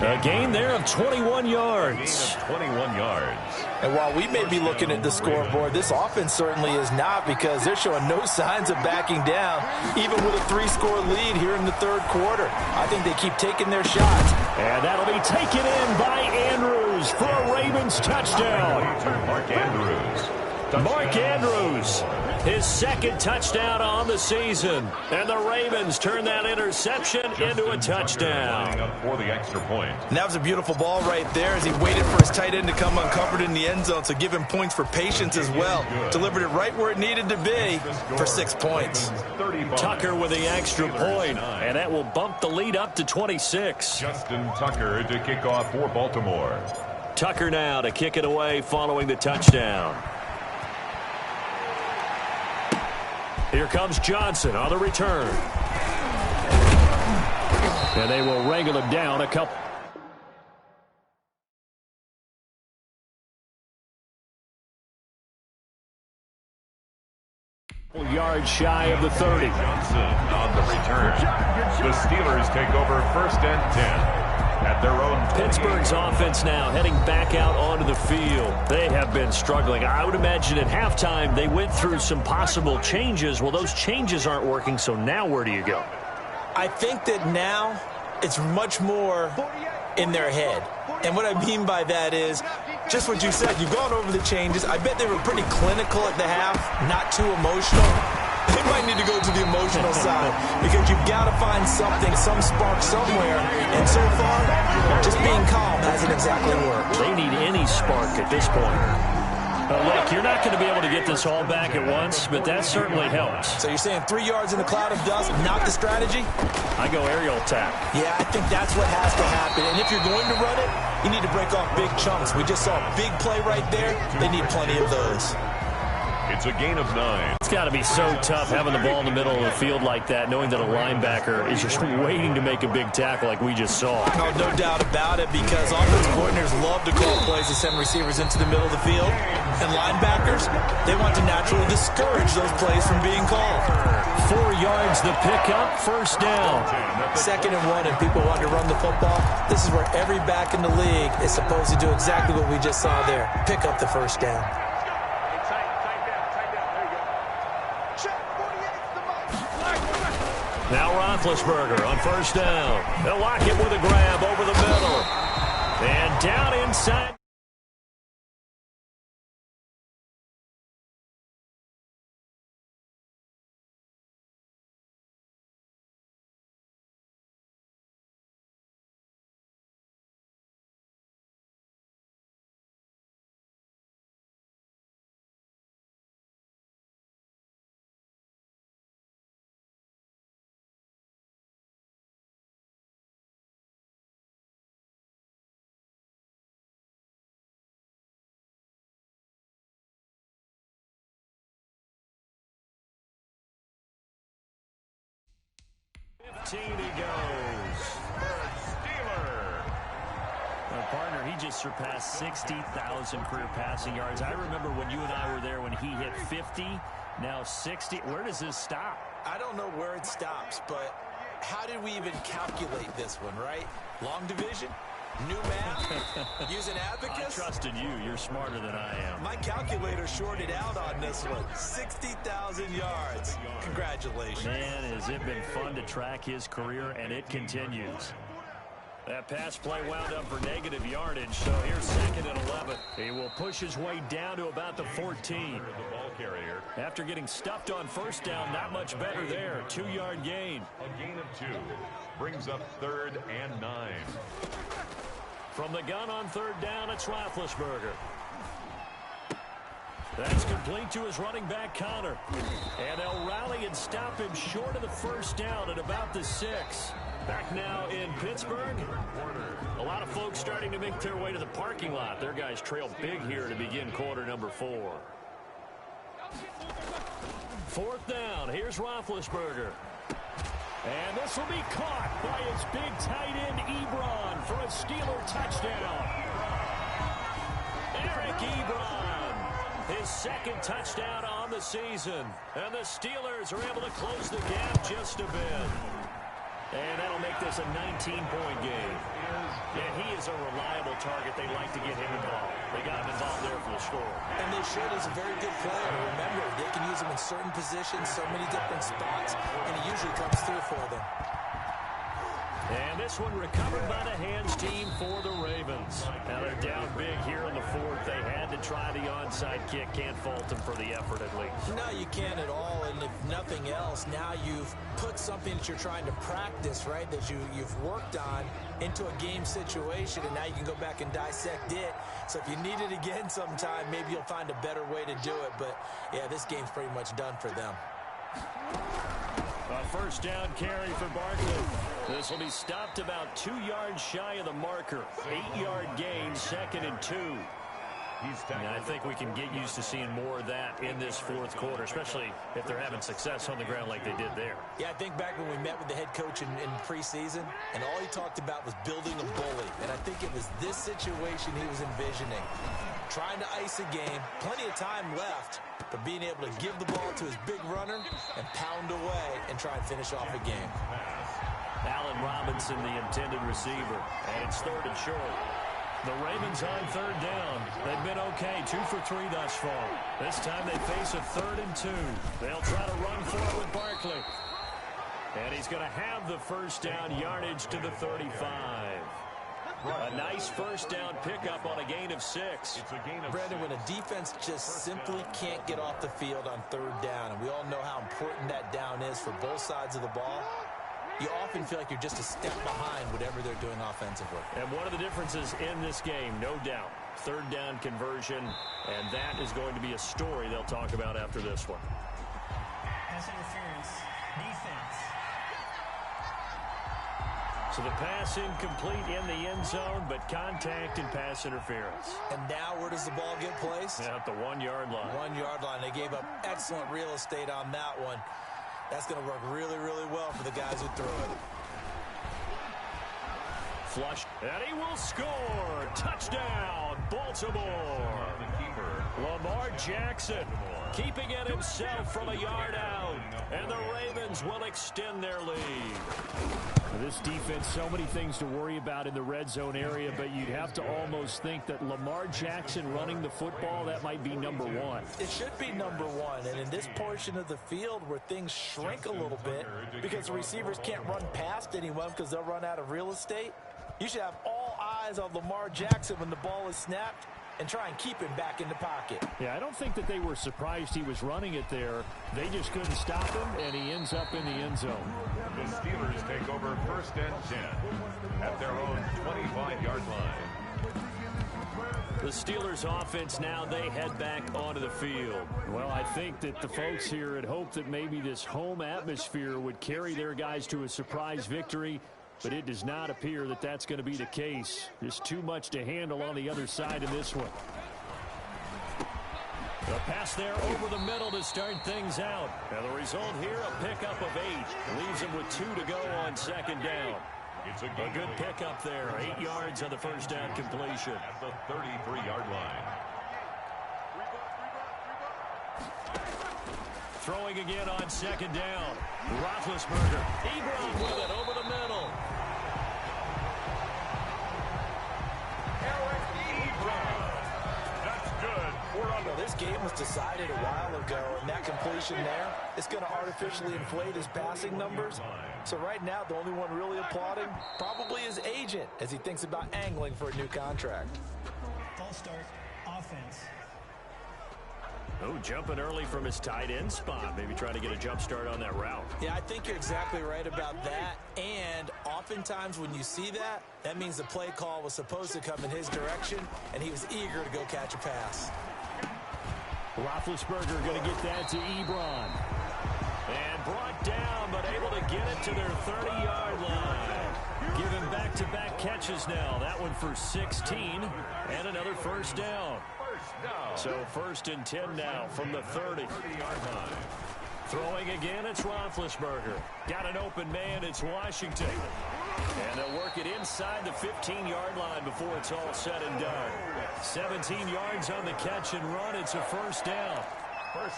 A gain there of 21 yards. 21 yards. And while we may be looking at the scoreboard, this offense certainly is not, because they're showing no signs of backing down, even with a 3-score lead here in the third quarter. I think they keep taking their shots. And that'll be taken in by Andrews for a Ravens touchdown. Mark Andrews. Mark Andrews, his second touchdown on the season. And the Ravens turn that interception into a touchdown. Up for the extra point. And that was a beautiful ball right there as he waited for his tight end to come uncovered in the end zone, so give him points for patience as well. Delivered it right where it needed to be for 6 points. Tucker with the extra point, and that will bump the lead up to 26. Justin Tucker to kick off for Baltimore. Tucker now to kick it away following the touchdown. Here comes Johnson on the return. And they will wrangle him down a couple. Yards shy of the 30. Johnson on the return. The Steelers take over 1st and 10. At their own 20. Pittsburgh's offense now heading back out onto the field. They have been struggling. I would imagine at halftime they went through some possible changes. Well, those changes aren't working, so now where do you go? I think that now it's much more in their head. And what I mean by that is just what you said. You've gone over the changes. I bet they were pretty clinical at the half, not too emotional. They might need to go to the emotional side, because you've got to find something, some spark somewhere. And so far, just being calm hasn't exactly worked. They need any spark at this point. Look, you're not going to be able to get this all back at once, but that certainly helps. So you're saying 3 yards in a cloud of dust, not the strategy? I go aerial attack. Yeah, I think that's what has to happen. And if you're going to run it, you need to break off big chunks. We just saw a big play right there. They need plenty of those. It's a gain of 9. It's got to be so tough having the ball in the middle of the field like that, knowing that a linebacker is just waiting to make a big tackle like we just saw. No doubt about it, because offensive coordinators love to call plays to send receivers into the middle of the field. And linebackers, they want to naturally discourage those plays from being called. 4 yards the pickup, first down. 2nd and 1, and people want to run the football. This is where every back in the league is supposed to do exactly what we just saw there. Pick up the first down. Now Roethlisberger on first down. They'll lock it with a grab over the middle. And down inside. He goes. Partner, he just surpassed 60,000 career passing yards. I remember when you and I were there when he hit 50, now 60. Where does this stop? I don't know where it stops, but how did we even calculate this one, right? Long division? New math? Using abacus? I trusted you. You're smarter than I am. My calculator shorted out on this one. 60,000 yards. Congratulations. Man, has it been fun to track his career, and it continues. That pass play wound up for negative yardage, so here's 2nd and 11. He will push his way down to about the 14. After getting stuffed on first down, not much better there. 2-yard gain. A gain of 2 brings up 3rd and 9. From the gun on 3rd down, it's Roethlisberger. That's complete to his running back, Connor. And they'll rally and stop him short of the first down at about the 6. Back now in Pittsburgh. A lot of folks starting to make their way to the parking lot. Their guys trail big here to begin quarter number 4. 4th down. Here's Roethlisberger. And this will be caught by his big tight end, Ebron, for a Steeler touchdown. Eric Ebron, his 2nd touchdown on the season. And the Steelers are able to close the gap just a bit. And that'll make this a 19-point game. And he is a reliable target. They like to get him involved. They got him involved there for the score. And they should. He's a very good player. Remember, they can use him in certain positions, so many different spots, and he usually comes through for them. And this one recovered by the hands team for the Ravens. Now they're down big here in the 4th. They had to try the onside kick. Can't fault them for the effort at least. No, you can't at all. And if nothing else, now you've put something that you're trying to practice, right, that you've worked on into a game situation, and now you can go back and dissect it. So if you need it again sometime, maybe you'll find a better way to do it. But, yeah, this game's pretty much done for them. A first down carry for Barkley. This will be stopped about 2 yards shy of the marker. 8-yard gain, 2nd and 2. And I think we can get used to seeing more of that in this 4th quarter, especially if they're having success on the ground like they did there. Yeah, I think back when we met with the head coach in preseason, and all he talked about was building a bully. And I think it was this situation he was envisioning. Trying to ice a game, plenty of time left, but being able to give the ball to his big runner and pound away and try and finish off a game. Allen Robinson, the intended receiver, and it's 3rd and short. The Ravens on 3rd down. They've been okay, 2 for 3 thus far. This time they face a 3rd and 2. They'll try to run for it with Barkley. And he's going to have the first down, yardage to the 35. A nice first down pickup on a gain of 6. Brandon, when a defense just simply can't get off the field on 3rd down, and we all know how important that down is for both sides of the ball, you often feel like you're just a step behind whatever they're doing offensively. And one of the differences in this game, no doubt, 3rd down conversion, and that is going to be a story they'll talk about after this one. Pass interference, defense. So the pass incomplete in the end zone, but contact and pass interference. And now where does the ball get placed? At the 1-yard line. 1-yard line. They gave up excellent real estate on that one. That's going to work really, really well for the guys who threw it. Flush, and he will score. Touchdown, Baltimore. Lamar Jackson keeping it himself from a yard out, and the Ravens will extend their lead. This defense, so many things to worry about in the red zone area, but you'd have to almost think that Lamar Jackson running the football, that might be number one. It should be number one, and in this portion of the field where things shrink a little bit because the receivers can't run past anyone because they'll run out of real estate, you should have all eyes on Lamar Jackson when the ball is snapped and try and keep him back in the pocket. Yeah, I don't think that they were surprised he was running it there. They just couldn't stop him, and he ends up in the end zone. The Steelers take over 1st and 10 at their own 25-yard line. The Steelers offense now, they head back onto the field. Well, I think that the folks here had hoped that maybe this home atmosphere would carry their guys to a surprise victory, but it does not appear that that's going to be the case. There's too much to handle on the other side of this one. The pass there over the middle to start things out. And the result here, a pickup of 8. Leaves him with 2 to go on 2nd down. It's a good pickup there. 8 yards on the first down completion. At the 33-yard line. Throwing again on 2nd down. Roethlisberger. Ebron with it over the middle. That's good. Well, this game was decided a while ago, and that completion there is going to artificially inflate his passing numbers. So right now, the only one really applauding probably his agent as he thinks about angling for a new contract. False start, offense. Oh, jumping early from his tight end spot. Maybe trying to get a jump start on that route. Yeah, I think you're exactly right about that. And oftentimes when you see that, that means the play call was supposed to come in his direction, and he was eager to go catch a pass. Roethlisberger going to get that to Ebron. And brought down, but able to get it to their 30-yard line. Giving back-to-back catches now. That one for 16, and another first down. So 1st and 10 now from the 30-yard line. Throwing again, it's Roethlisberger. Got an open man, it's Washington. And they'll work it inside the 15-yard line before it's all said and done. 17 yards on the catch and run. It's a first down.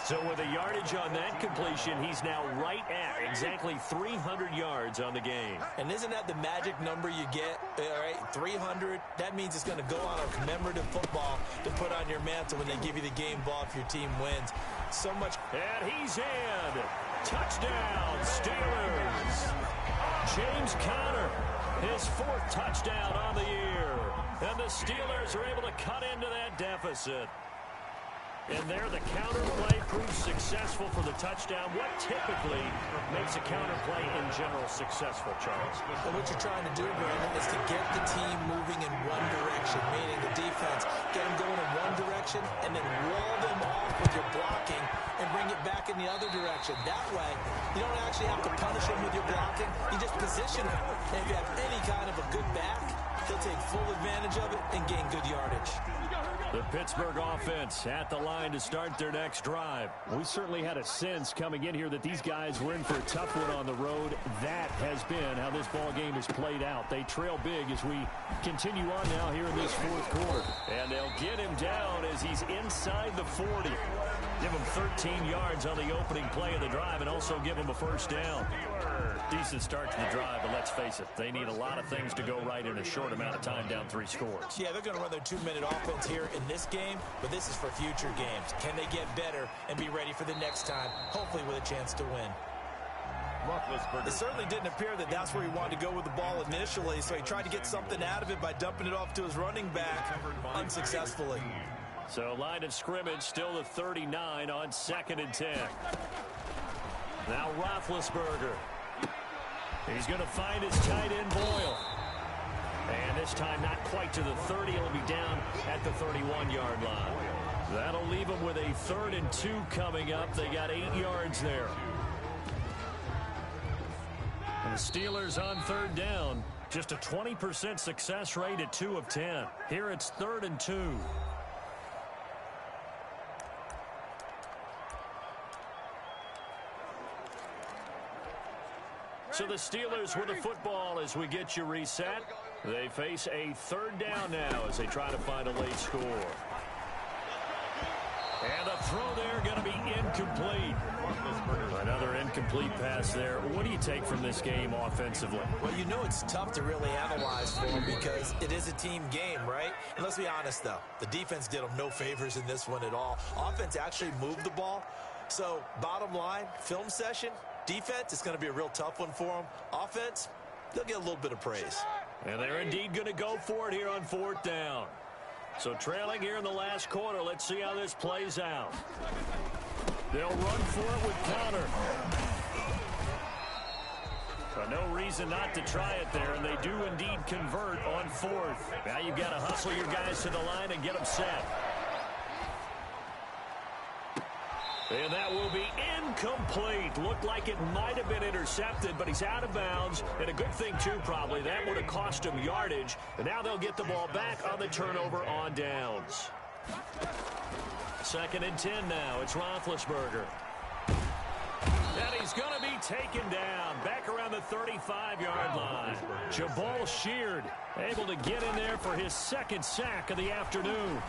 So with the yardage on that completion, he's now right at exactly 300 yards on the game. And isn't that the magic number you get? All right, 300. That means it's going to go on a commemorative football to put on your mantle when they give you the game ball if your team wins. So much. And he's in. Touchdown, Steelers. James Conner, his 4th touchdown on the year. And the Steelers are able to cut into that deficit. And there, the counter play proves successful for the touchdown. What typically makes a counter play in general successful, Charles? And what you're trying to do, Brandon, is to get the team moving in one direction, meaning the defense, get them going in one direction, and then wall them off with your blocking and bring it back in the other direction. That way, you don't actually have to punish them with your blocking. You just position them. And if you have any kind of a good back, they'll take full advantage of it and gain good yardage. The Pittsburgh offense at the line to start their next drive. We certainly had a sense coming in here that these guys were in for a tough one on the road. That has been how this ball game has played out. They trail big as we continue on now here in this 4th quarter. And they'll get him down as he's inside the 40. Give him 13 yards on the opening play of the drive and also give him a first down. Decent start to the drive, but let's face it, they need a lot of things to go right in a short amount of time down 3 scores. Yeah, they're going to run their 2-minute offense here in this game, but this is for future games. Can they get better and be ready for the next time, hopefully with a chance to win? It certainly didn't appear that that's where he wanted to go with the ball initially, so he tried to get something out of it by dumping it off to his running back unsuccessfully. So line of scrimmage still the 39 on 2nd and 10. Now Roethlisberger. He's going to find his tight end Boyle. And this time not quite to the 30. He'll be down at the 31-yard line. That'll leave him with a 3rd and 2 coming up. They got 8 yards there. The Steelers on third down. Just a 20% success rate at 2 of 10. Here it's 3rd and 2. So the Steelers with the football as we get you reset. They face a 3rd down now as they try to find a late score. And the throw there going to be incomplete. Another incomplete pass there. What do you take from this game offensively? Well, you know it's tough to really analyze for them because it is a team game, right? And let's be honest, though. The defense did them no favors in this one at all. Offense actually moved the ball. So, bottom line, film session, defense, it's going to be a real tough one for them. Offense, they'll get a little bit of praise. And they're indeed going to go for it here on 4th down. So trailing here in the last quarter. Let's see how this plays out. They'll run for it with Connor. But no reason not to try it there, and they do indeed convert on 4th. Now you've got to hustle your guys to the line and get them set. And that will be incomplete. Looked like it might have been intercepted, but he's out of bounds. And a good thing, too, probably. That would have cost him yardage. And now they'll get the ball back on the turnover on downs. 2nd and 10 now. It's Roethlisberger. And he's going to be taken down. Back around the 35-yard line. Jabal Sheard able to get in there for his 2nd sack of the afternoon.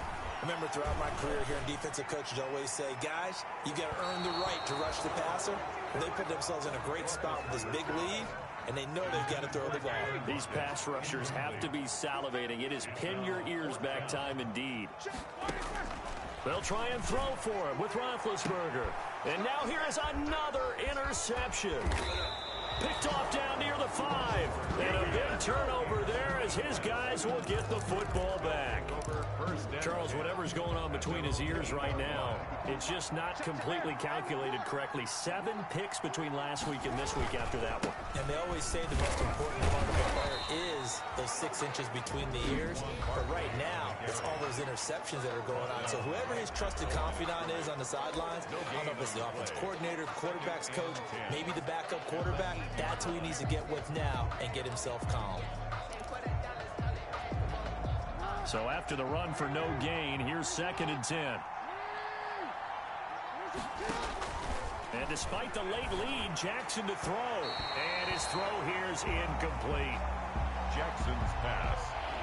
I remember throughout my career here in defensive coaches always say, guys, you got to earn the right to rush the passer. And they put themselves in a great spot with this big lead, and they know they've got to throw the ball. These pass rushers have to be salivating. It is pin your ears back time indeed. They'll try and throw for him with Roethlisberger. And now here is another interception. Picked off down near the 5. And a big turnover there as his guys will get the football back. Charles, whatever's going on between his ears right now, it's just not completely calculated correctly. 7 picks between last week and this week after that one. And they always say the most important part of a player is those 6 inches between the ears. But right now, it's all those interceptions that are going on. So whoever his trusted confidant is on the sidelines, I don't know if it's the offense coordinator, quarterback's coach, maybe the backup quarterback, that's who he needs to get with now and get himself calm. So after the run for no gain, here's 2nd and 10. And despite the late lead, Jackson to throw. And his throw here is incomplete. Jackson's pass.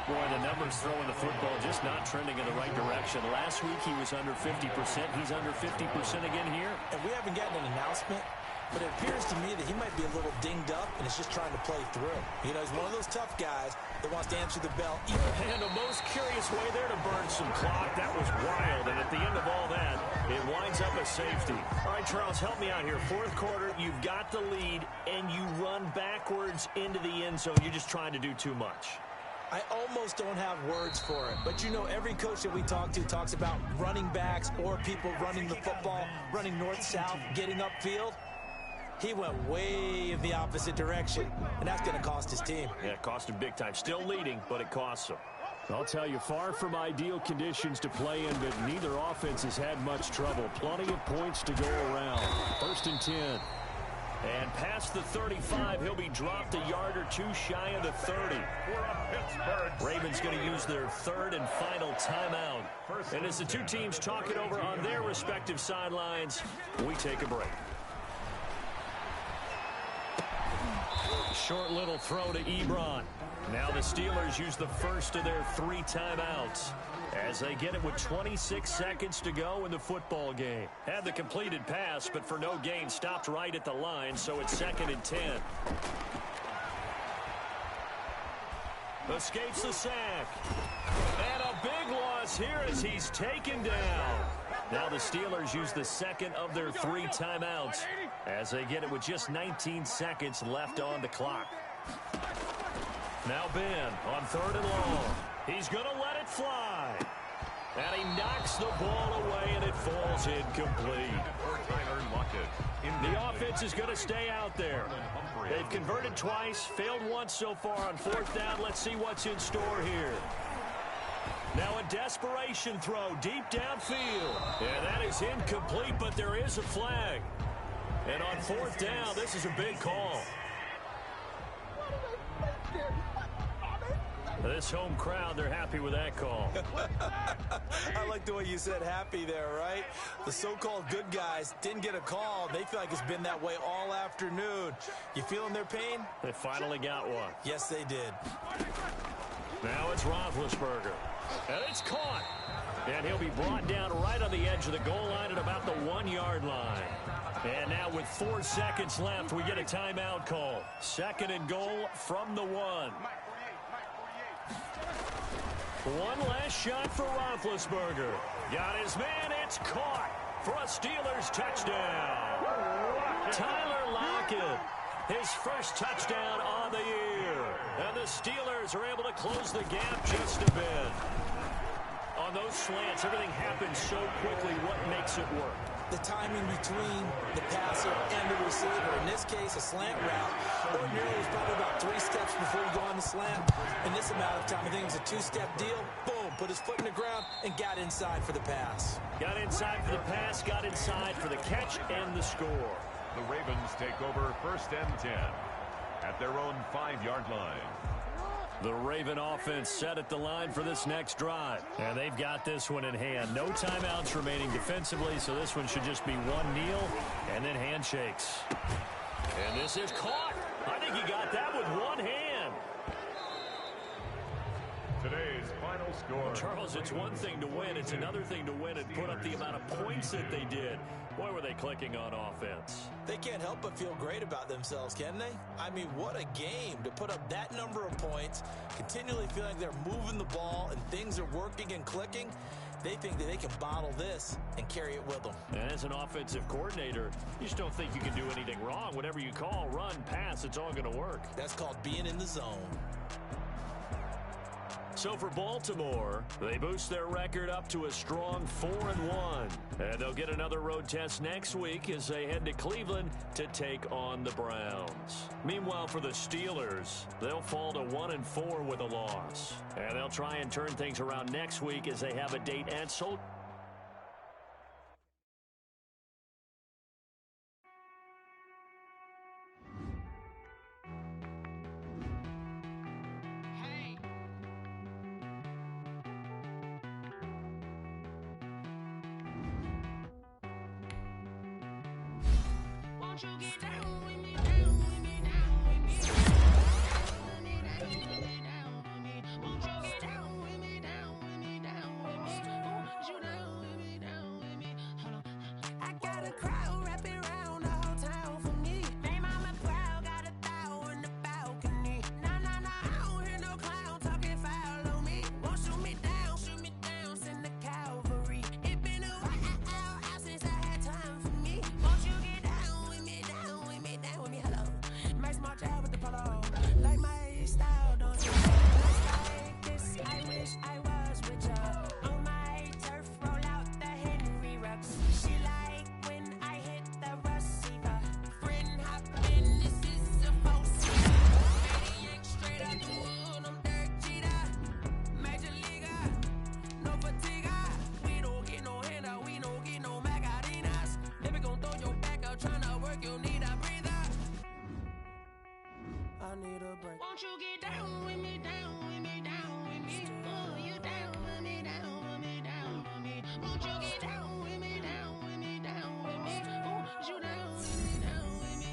Boy, the numbers throwing the football just not trending in the right direction. Last week he was under 50%. He's under 50% again here. And we haven't gotten an announcement, but it appears to me that he might be a little dinged up and is just trying to play through. You know, he's one of those tough guys that wants to answer the bell. And a most curious way there to burn some clock. That was wild. And at the end of all that, it winds up a safety. All right, Charles, help me out here. 4th quarter, you've got the lead, and you run backwards into the end zone. You're just trying to do too much. I almost don't have words for it. But, you know, every coach that we talk to talks about running backs or people running the football, running north-south, getting upfield. He went way in the opposite direction, and that's going to cost his team. Yeah, it cost him big time. Still leading, but it costs him. I'll tell you, far from ideal conditions to play in, but neither offense has had much trouble. Plenty of points to go around. 1st and 10. And past the 35, he'll be dropped a yard or 2 shy of the 30. Ravens going to use their 3rd and final timeout. And as the two teams talk it over on their respective sidelines, we take a break. Short little throw to Ebron. Now the Steelers use the first of their 3 timeouts as they get it with 26 seconds to go in the football game. Had the completed pass, but for no gain, stopped right at the line, so it's 2nd and 10. Escapes the sack. And a big loss here as he's taken down. Now the Steelers use the 2nd of their 3 timeouts as they get it with just 19 seconds left on the clock. Now Ben on 3rd and long. He's going to let it fly. And he knocks the ball away, and it falls incomplete. The offense is going to stay out there. They've converted twice, failed once so far on 4th down. Let's see what's in store here. Now a desperation throw deep downfield. And that is incomplete, but there is a flag. And on 4th down, this is a big call. This home crowd, they're happy with that call. I like the way you said happy there, right? The so-called good guys didn't get a call. They feel like it's been that way all afternoon. You feeling their pain? They finally got one. Yes, they did. Now it's Roethlisberger. And it's caught. And he'll be brought down right on the edge of the goal line at about the 1-yard line. And now with 4 seconds left, we get a timeout call. 2nd and goal from the 1. One last shot for Roethlisberger. Got his man. It's caught for a Steelers touchdown. Tyler Lockett, his first touchdown on the year. And the Steelers are able to close the gap just a bit. On those slants, everything happens so quickly. What makes it work? The timing between the passer and the receiver. In this case, a slant route. Ordinarily, it's probably about 3 steps before you go on the slant. In this amount of time, I think it's a 2-step deal. Boom, put his foot in the ground and got inside for the pass. Got inside for the pass, got inside for the catch and the score. The Ravens take over 1st and 10 at their own 5-yard line. The Raven offense set at the line for this next drive. And they've got this one in hand. No timeouts remaining defensively, so this one should just be one kneel and then handshakes. And this is caught. I think he got that with one hand. Today's final score. Charles, it's one thing to win. It's another thing to win and put up the amount of points that they did. Boy, were they clicking on offense. They can't help but feel great about themselves, can they? I mean, what a game to put up that number of points, continually feeling like they're moving the ball and things are working and clicking. They think that they can bottle this and carry it with them. And as an offensive coordinator, you just don't think you can do anything wrong. Whatever you call, run, pass, it's all going to work. That's called being in the zone. So for Baltimore, they boost their record up to a strong 4-1. And they'll get another road test next week as they head to Cleveland to take on the Browns. Meanwhile, for the Steelers, they'll fall to 1-4 with a loss. And they'll try and turn things around next week as they have a date at Soldier. You get down with me, down with me, down with me. Down with me, down with me, down with me. Won't you get down with me, down with me, down with me. Won't you down with me, down with me. Hold on. I got a crowd wrapping around the whole town for me. They mama proud, got a thou in the balcony. Nah, nah, nah, I don't hear no clown talking foul on me. Won't shoot me down, send the cavalry. It been a while since I had time for me. Won't you get down with me, down with me, down with me, hello. Max March out with the polo. Like my style, don't you? Like this, I wish I was with ya. On my turf, roll out the Henry Rux. She like when I hit the receiver. Friend hop in, this is a false. Maniac straight out the wood, I'm Derek Jeter. Major leaguer, no fatigue. We don't get no handout, we don't get no Macarinas. Never gon' throw your back out, tryna work, you need a breather. I need a break. Won't you get down with me, down with me, down with me? Oh, you down with me, down with me, down with me. Won't you get down with me, down with me, down with me? Oh, you down with me, down with me.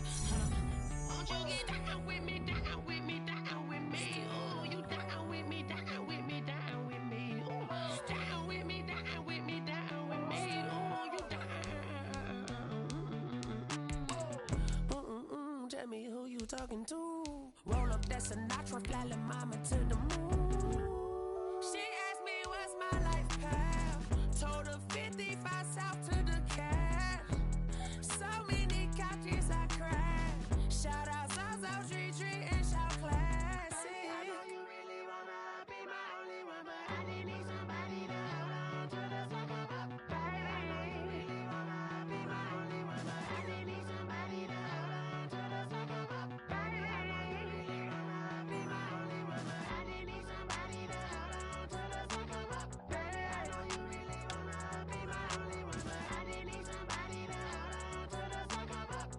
Won't you get down with me, down with me, down with me? Oh, you down with me, down with me, down with me. Oh, down with me, down with me, down with me. Oh, you down. Tell me who you talking to. Roll up that Sinatra, fly la mama to the moon. She asked me what's my life path. Told her 55 south to the cat. So many couches I cried. Shout out South Street and shout classic. I know you really wanna be my only one, but I didn't need somebody to hold on to the second up. I know you really wanna be my only one, but I didn't need somebody to hold on to the second up. I know you really wanna be my only one, but I didn't need somebody to hold on to the second up. I know you really wanna be my only one, but I didn't need somebody to hold on to the second up.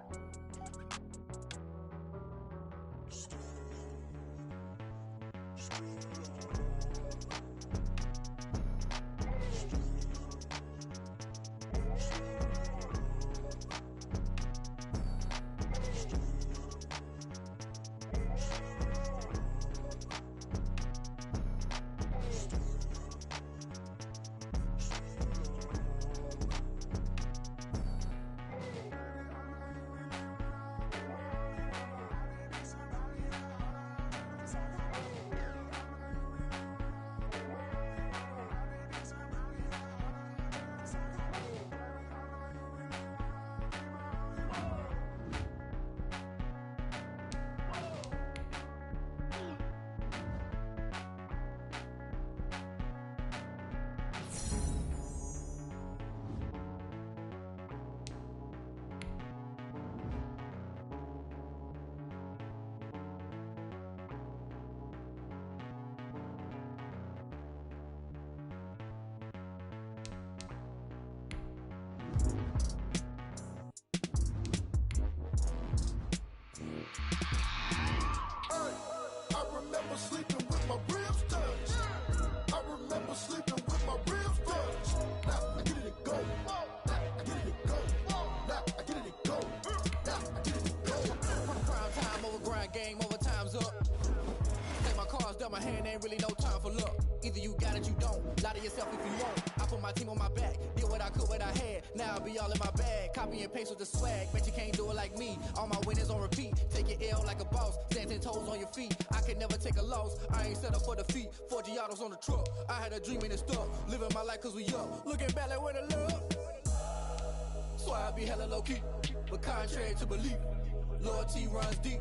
My hand ain't really no time for luck. Either you got it, you don't. Lie to yourself if you won't. I put my team on my back. Did what I could, what I had. Now I'll be all in my bag. Copy and paste with the swag. Bet you can't do it like me. All my winners on repeat. Take your L like a boss. Stand 10 toes on your feet. I can never take a loss. I ain't set up for defeat. 4 Giottos on the truck. I had a dream and it stuck. Living my life cause we up. Looking back like where the love. So I be hella low key. But contrary to belief, loyalty runs deep.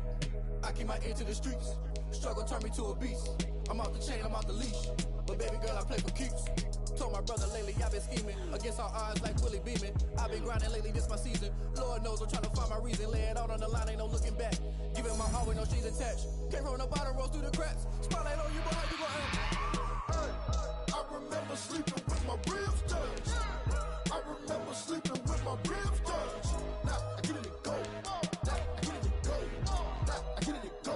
I keep my ear to the streets. Struggle turned me to a beast. I'm off the chain, I'm off the leash. But baby girl, I play for keeps. Told my brother lately, I've been scheming. Against all odds like Willie Beeman. I've been grinding lately, this my season. Lord knows I'm trying to find my reason. Lay it out on the line, ain't no looking back. Giving my all with no strings attached. Came from the bottom, rose through the cracks. Spotlight on you, boy, how you gon' act? Hey, I remember sleeping with my ribs touched. I remember sleeping with my ribs touched. Now I get it, go. Now I get it, go. Now I get it, go.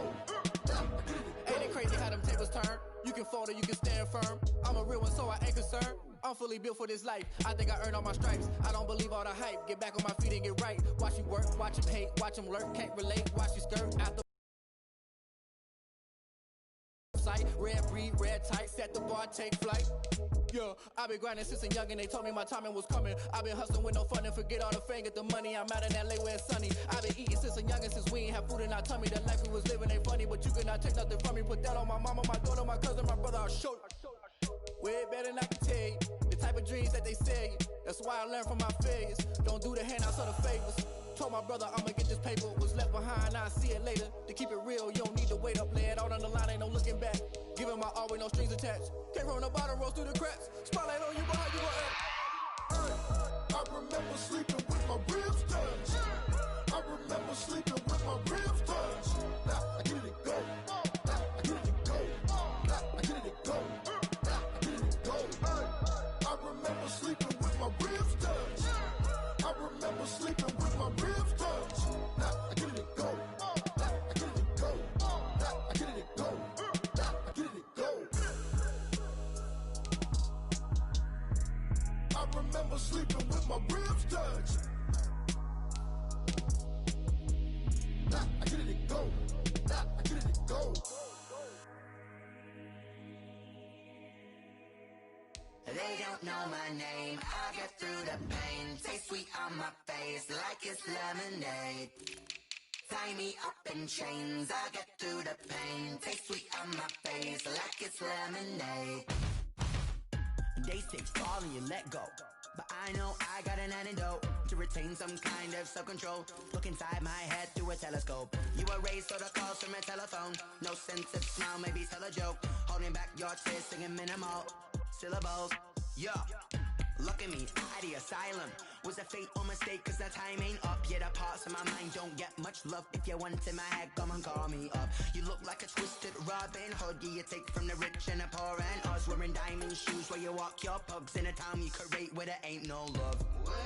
Ain't it crazy how them tables turn? You can fold or you can stand firm. I'm a real one, so I ain't concerned. I'm fully built for this life. I think I earned all my stripes. I don't believe all the hype. Get back on my feet and get right. Watch you work, watch him hate, watch him lurk. Can't relate, watch you skirt. After sight, red breed, red tight. Set the bar, take flight. Yeah, I've been grinding since a young and they told me my timing was coming. I've been hustling with no fun and forget all the fame, get the money. I'm out in LA where it's sunny. I've been eating since a young and since we ain't have food in our tummy. The life we was living ain't funny, but you cannot take nothing from me. Put that on my mama, my daughter, my cousin, my brother, I'll show you. Way better than I can tell you. The type of dreams that they sell you. That's why I learned from my failures. Don't do the handouts or the favors. Told my brother I'ma get this paper. Was left behind, I'll see it later. To keep it real, you don't need to wait up. Lay it out on the line, ain't no looking back. Giving my all with no strings attached. Came from the bottom, rose through the cracks. Spotlight on you, boy, how you gon' act? Hey, I remember sleeping with my ribs touched. I remember sleeping with my ribs touched. Now I get it, go. Now I get it, go. Now I get it, go. Now I get it, go. I remember sleeping with my ribs touched. I remember sleeping with my ribs touched. Now I get it, go. Now I get it, go. Now I get it, go. Now I get it, go. I remember sleeping with my ribs touched. Now I get it, go. Now I get it, go. They don't know my name, I get through the pain. Taste sweet on my face like it's lemonade. Tie me up in chains, I get through the pain. Taste sweet on my face like it's lemonade. Days take fall and you let go. But I know I got an antidote to retain some kind of self-control. Look inside my head through a telescope. You were raised for the calls from a telephone. No sense of smile, maybe tell a joke. Holding back your tears, singing minimal syllables. Yeah, look at me, out the asylum. Was a fate or mistake, cause the time ain't up. Yet the parts of my mind don't get much love. If you want in my head, come and call me up. You look like a twisted Robin Hood. Yeah, you take from the rich and the poor and us. Wearing diamond shoes where you walk your pugs. In a town you create where there ain't no love. Where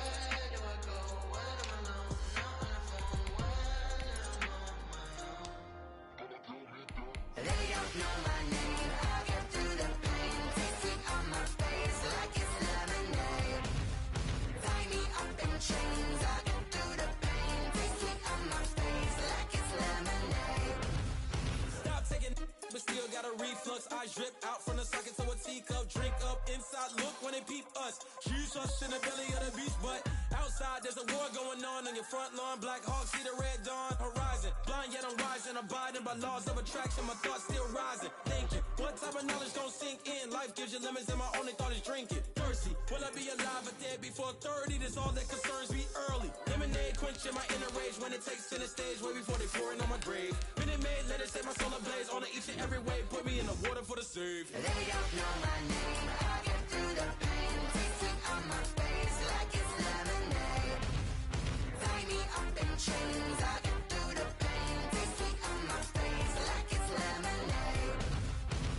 do I go? Where do I know? Not on the phone, when I'm on my own. They don't know my name. got a reflux, eyes drip out from the socket to a teacup. Drink up inside, look when they peep us. Jesus in the belly of the beast, but outside there's a war going on your front lawn. Black Hawk, see the red dawn horizon. Blind yet I'm rising, abiding by laws of attraction. My thoughts still rising, thinking. What type of knowledge don't sink in? Life gives you limits and my only thought is drinking. Thirsty, will I be alive or dead before 30? That's all that concerns me early. Lemonade quenching my inner rage when it takes center stage way before they pouring on my grave. Minute Maid, let it set my soul ablaze on each and every way. Put me in the water for the save. They don't know my name. I get through the pain. Taste sweet on my face like it's lemonade. Tie me up in chains. I get through the pain. Taste sweet on my face like it's lemonade.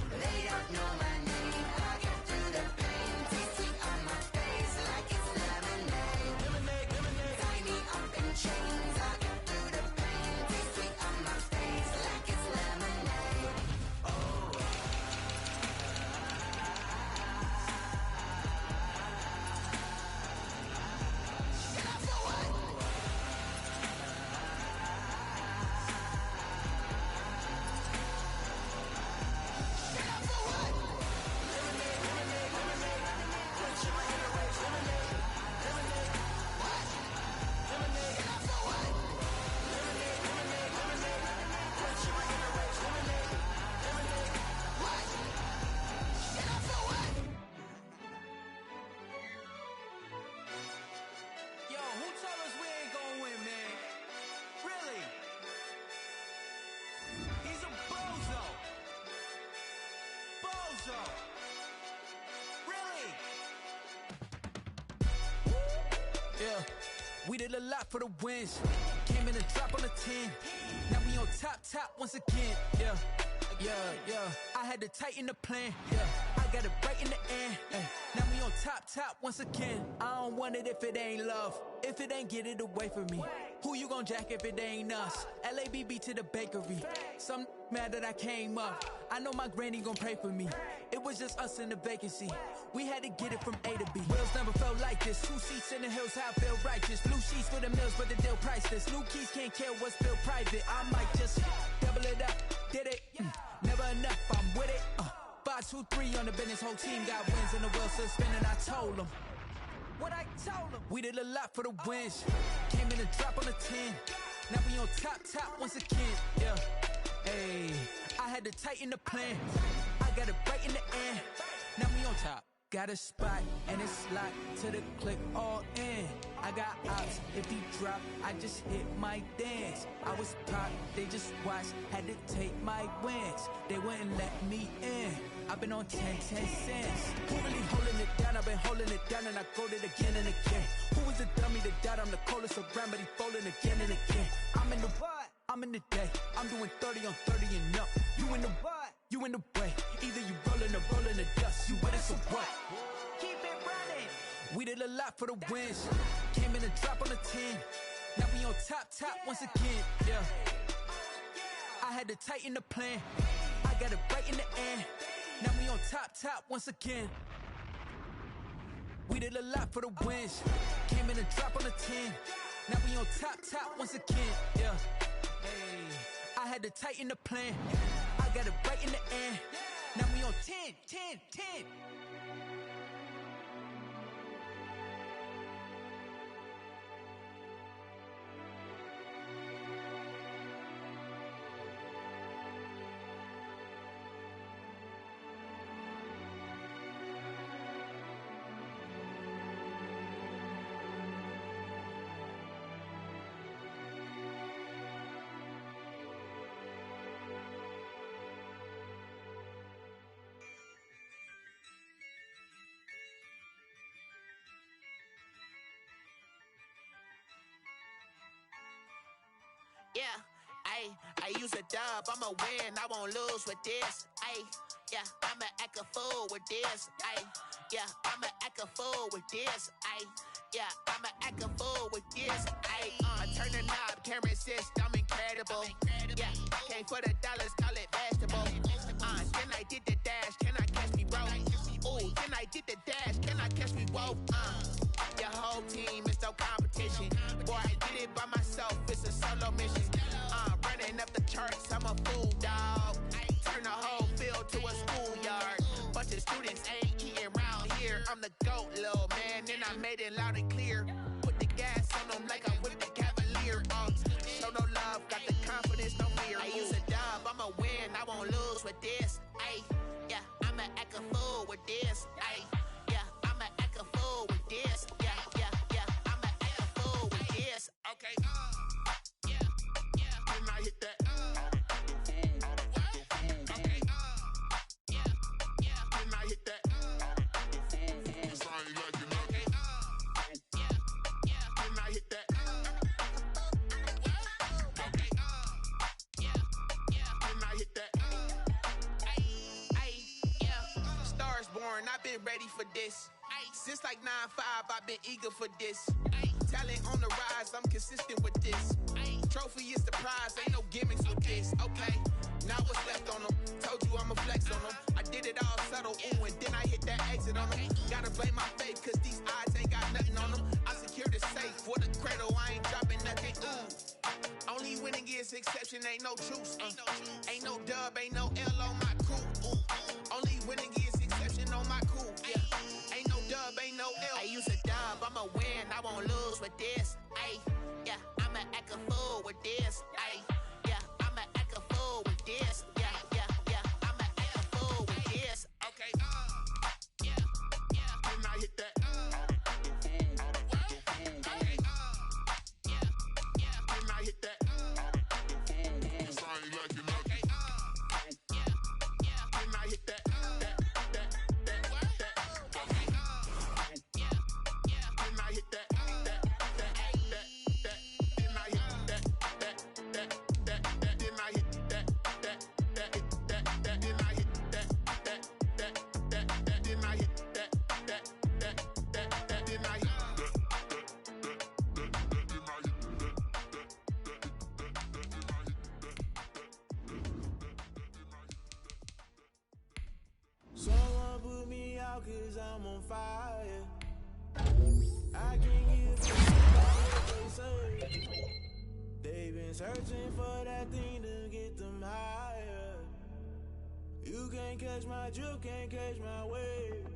They don't know my name. I get through the pain. Taste sweet on my face like it's lemonade. Lemonade, lemonade. Tie me up in chains. I get through the pain. Taste sweet on my face like it's lemonade. Yo, who told us we ain't gonna win, man? Really? He's a bozo. Bozo. Really? Yeah, we did a lot for the wins. Came in a drop on the 10. Now we on top once again. Yeah. I had to tighten the plan. Yeah, I got it right in the end. Now we on top once again. I don't want it if it ain't love. If it ain't, get it away from me. Who you gon' jack if it ain't us? LABB to the bakery. Some mad that I came up. I know my granny gon' pray for me. It was just us in the vacancy. We had to get it from A to B. Wheels never felt like this. 2 seats in the hills, how I feel righteous. Blue sheets for the mills, but the deal priceless. New keys can't care what's built private. I might just double it up. Did it? Never enough, I'm with it. 5, 2, 3 on the business. Whole team got wins and the wheels still spinning. I told them what I told them. We did a lot for the wins. Came in a drop on the 10. Now we on top once again. Yeah. Hey, I had to tighten the plan. I got it right in the end. Now we on top. Got a spot and it's locked to the click all in. I got ops, if he drop, I just hit my dance. I was pop, they just watched, had to take my wins. They wouldn't let me in. I've been on 10 cents. Who really holding it down? I've been holding it down and I go it again and again. Who is the dummy that died? I'm the coldest around, but he folding again and again. I'm in the what? I'm in the day. I'm doing 30 on 30 and up. You in the what? You in the way. Either you rolling or rolling the dust. You with us or what? Keep it running. We did a lot for the wins. Came in a drop on the 10. Now we on top once again. Yeah. I had to tighten the plan. I got it right in the end. Now we on top once again. We did a lot for the wins. Came in a drop on the 10. Now we on top once again. Yeah. Hey, I had to tighten the plan. I got it right in the end. Now we on 10. Yeah, I use a dub, I'ma win, I won't lose with this. Yeah, I'ma act a fool with this. Yeah, I'ma act a fool with this. Yeah, I'ma act a fool with this. I turn the knob, can't resist, I'm incredible. Yeah, came for the dollars, call it vegetable. Then I did the dash, can I catch me, bro? Ooh, then I did the dash, can I catch me, whoa? Your whole team is no competition. Boy, I did it by myself, it's a solo mission. Running up the charts, I'm a fool, dog. Turn the whole field meal to a schoolyard. Bunch of students ain't eating round here. I'm the GOAT, little man, and I made it loud and clear. Put the gas on them like I whipped the Cavalier. Show no love, got the confidence, no fear. I use a dub, I'ma win, I won't lose with this. Ay, yeah, I'ma act a fool with this. Ay, yeah, I'ma act a fool with this. Yeah, yeah, yeah, I'ma act a fool with this. Okay, yeah, yeah, then I hit that. Okay, yeah, yeah, then I hit that. Cause I ain't like it, okay, yeah, yeah, then I hit that. Okay, yeah, yeah, then I hit that. Ay, yeah, stars born, I've been ready for this. Since like 9-5, I've been eager for this. Talent on the rise, I'm consistent with this. Trophy is the prize, ain't no gimmicks with this. Okay, now what's left on them? Told you I'ma flex on them. I did it all subtle, ooh, and then I hit that exit on them. Gotta blame my faith, cause these odds ain't got nothing on them. I secured the safe for the cradle, I ain't dropping nothing, ooh. Only winning is exception, ain't no truce. Ain't no dub, ain't no L on my crew. Ooh. Only winning is exception on my crew. Yeah. Ain't no dub, ain't no L. I use a dub, I'ma win, I won't lose with this. Ay, yeah, I'ma act a fool with this. Ay, yeah, I'ma act a fool with this. Yeah, yeah, yeah, I'ma act a fool with this. Okay, yeah, yeah, then I hit that. Okay, yeah, yeah, then I hit that. Cause I ain't like it, okay, yeah, yeah, then I hit that. Someone put me out cause I'm on fire. I can't give a what they say. They've been searching for that thing to get them higher. You can't catch my drift, can't catch my wave.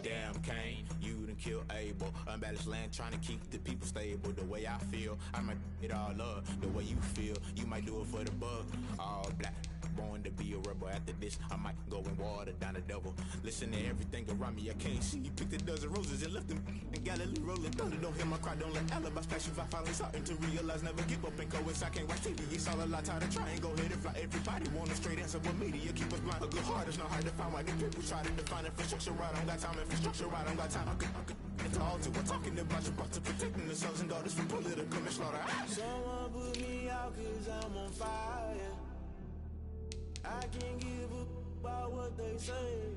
Damn, Kane, you done killed Abel. Unbalanced land, trying to keep the people stable. The way I feel, I might it all up. The way you feel, you might do it for the bug. All black, born to be a rebel. After this, I might go and water down the devil. Listen to everything around me, I can't see. Picked a dozen roses and left them in Galilee rolling thunder. Don't hear my cry, don't let alibis pass you. I finally starting to realize, never give up and coincide. Can't watch TV, it's all a lot. Tired of trying, go ahead and fly. Everybody want a straight answer with media. Keep us blind, a good heart is not hard to find. Why the people try to define infrastructure right? I don't got time, infrastructure right, I don't got time. I could it's all to. We're talking about you, about to protecting the sons and daughters from political manslaughter. Someone put me out cause I'm on fire. I can't give a about what they say.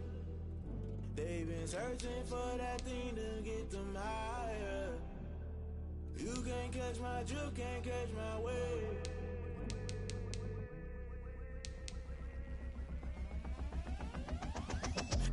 They've been searching for that thing to get them higher. You can't catch my drift, can't catch my wave.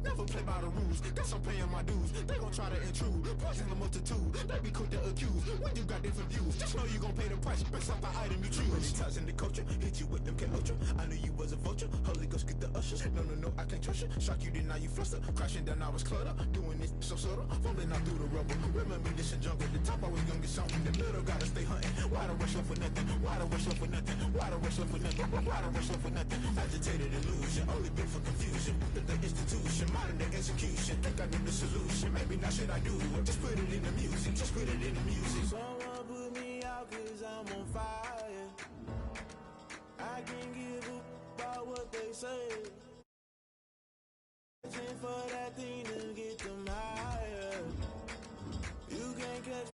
Never play by the rules, guess I'm paying my dues. They gon' try to intrude, poison the multitude. They be quick to accuse, when you got different views. Just know you gon' pay the price, based off the item you choose. Many times in the culture, hit you with them K-Ultra. I knew you was a vulture, Holy Ghost get the ushers. No, I can't trust you. Shock you, then now you fluster. Crashing down, I was cluttered. Doing this so subtle, falling out through the rubble. Remember this in jungle, the top I was youngest song. In the middle, gotta stay hunting. Why the rush left for nothing? Why the rush left for nothing? Why the rush left for nothing? Why the rush left for nothing? Agitated illusion, only been for confusion. The institution, modern day execution. Think I knew the solution, maybe now should I do it? Just put it in the music, just put it in the music. Someone put me out cause I'm on fire. I can't give a about what they say. Searching for that thing to get them higher. You can't catch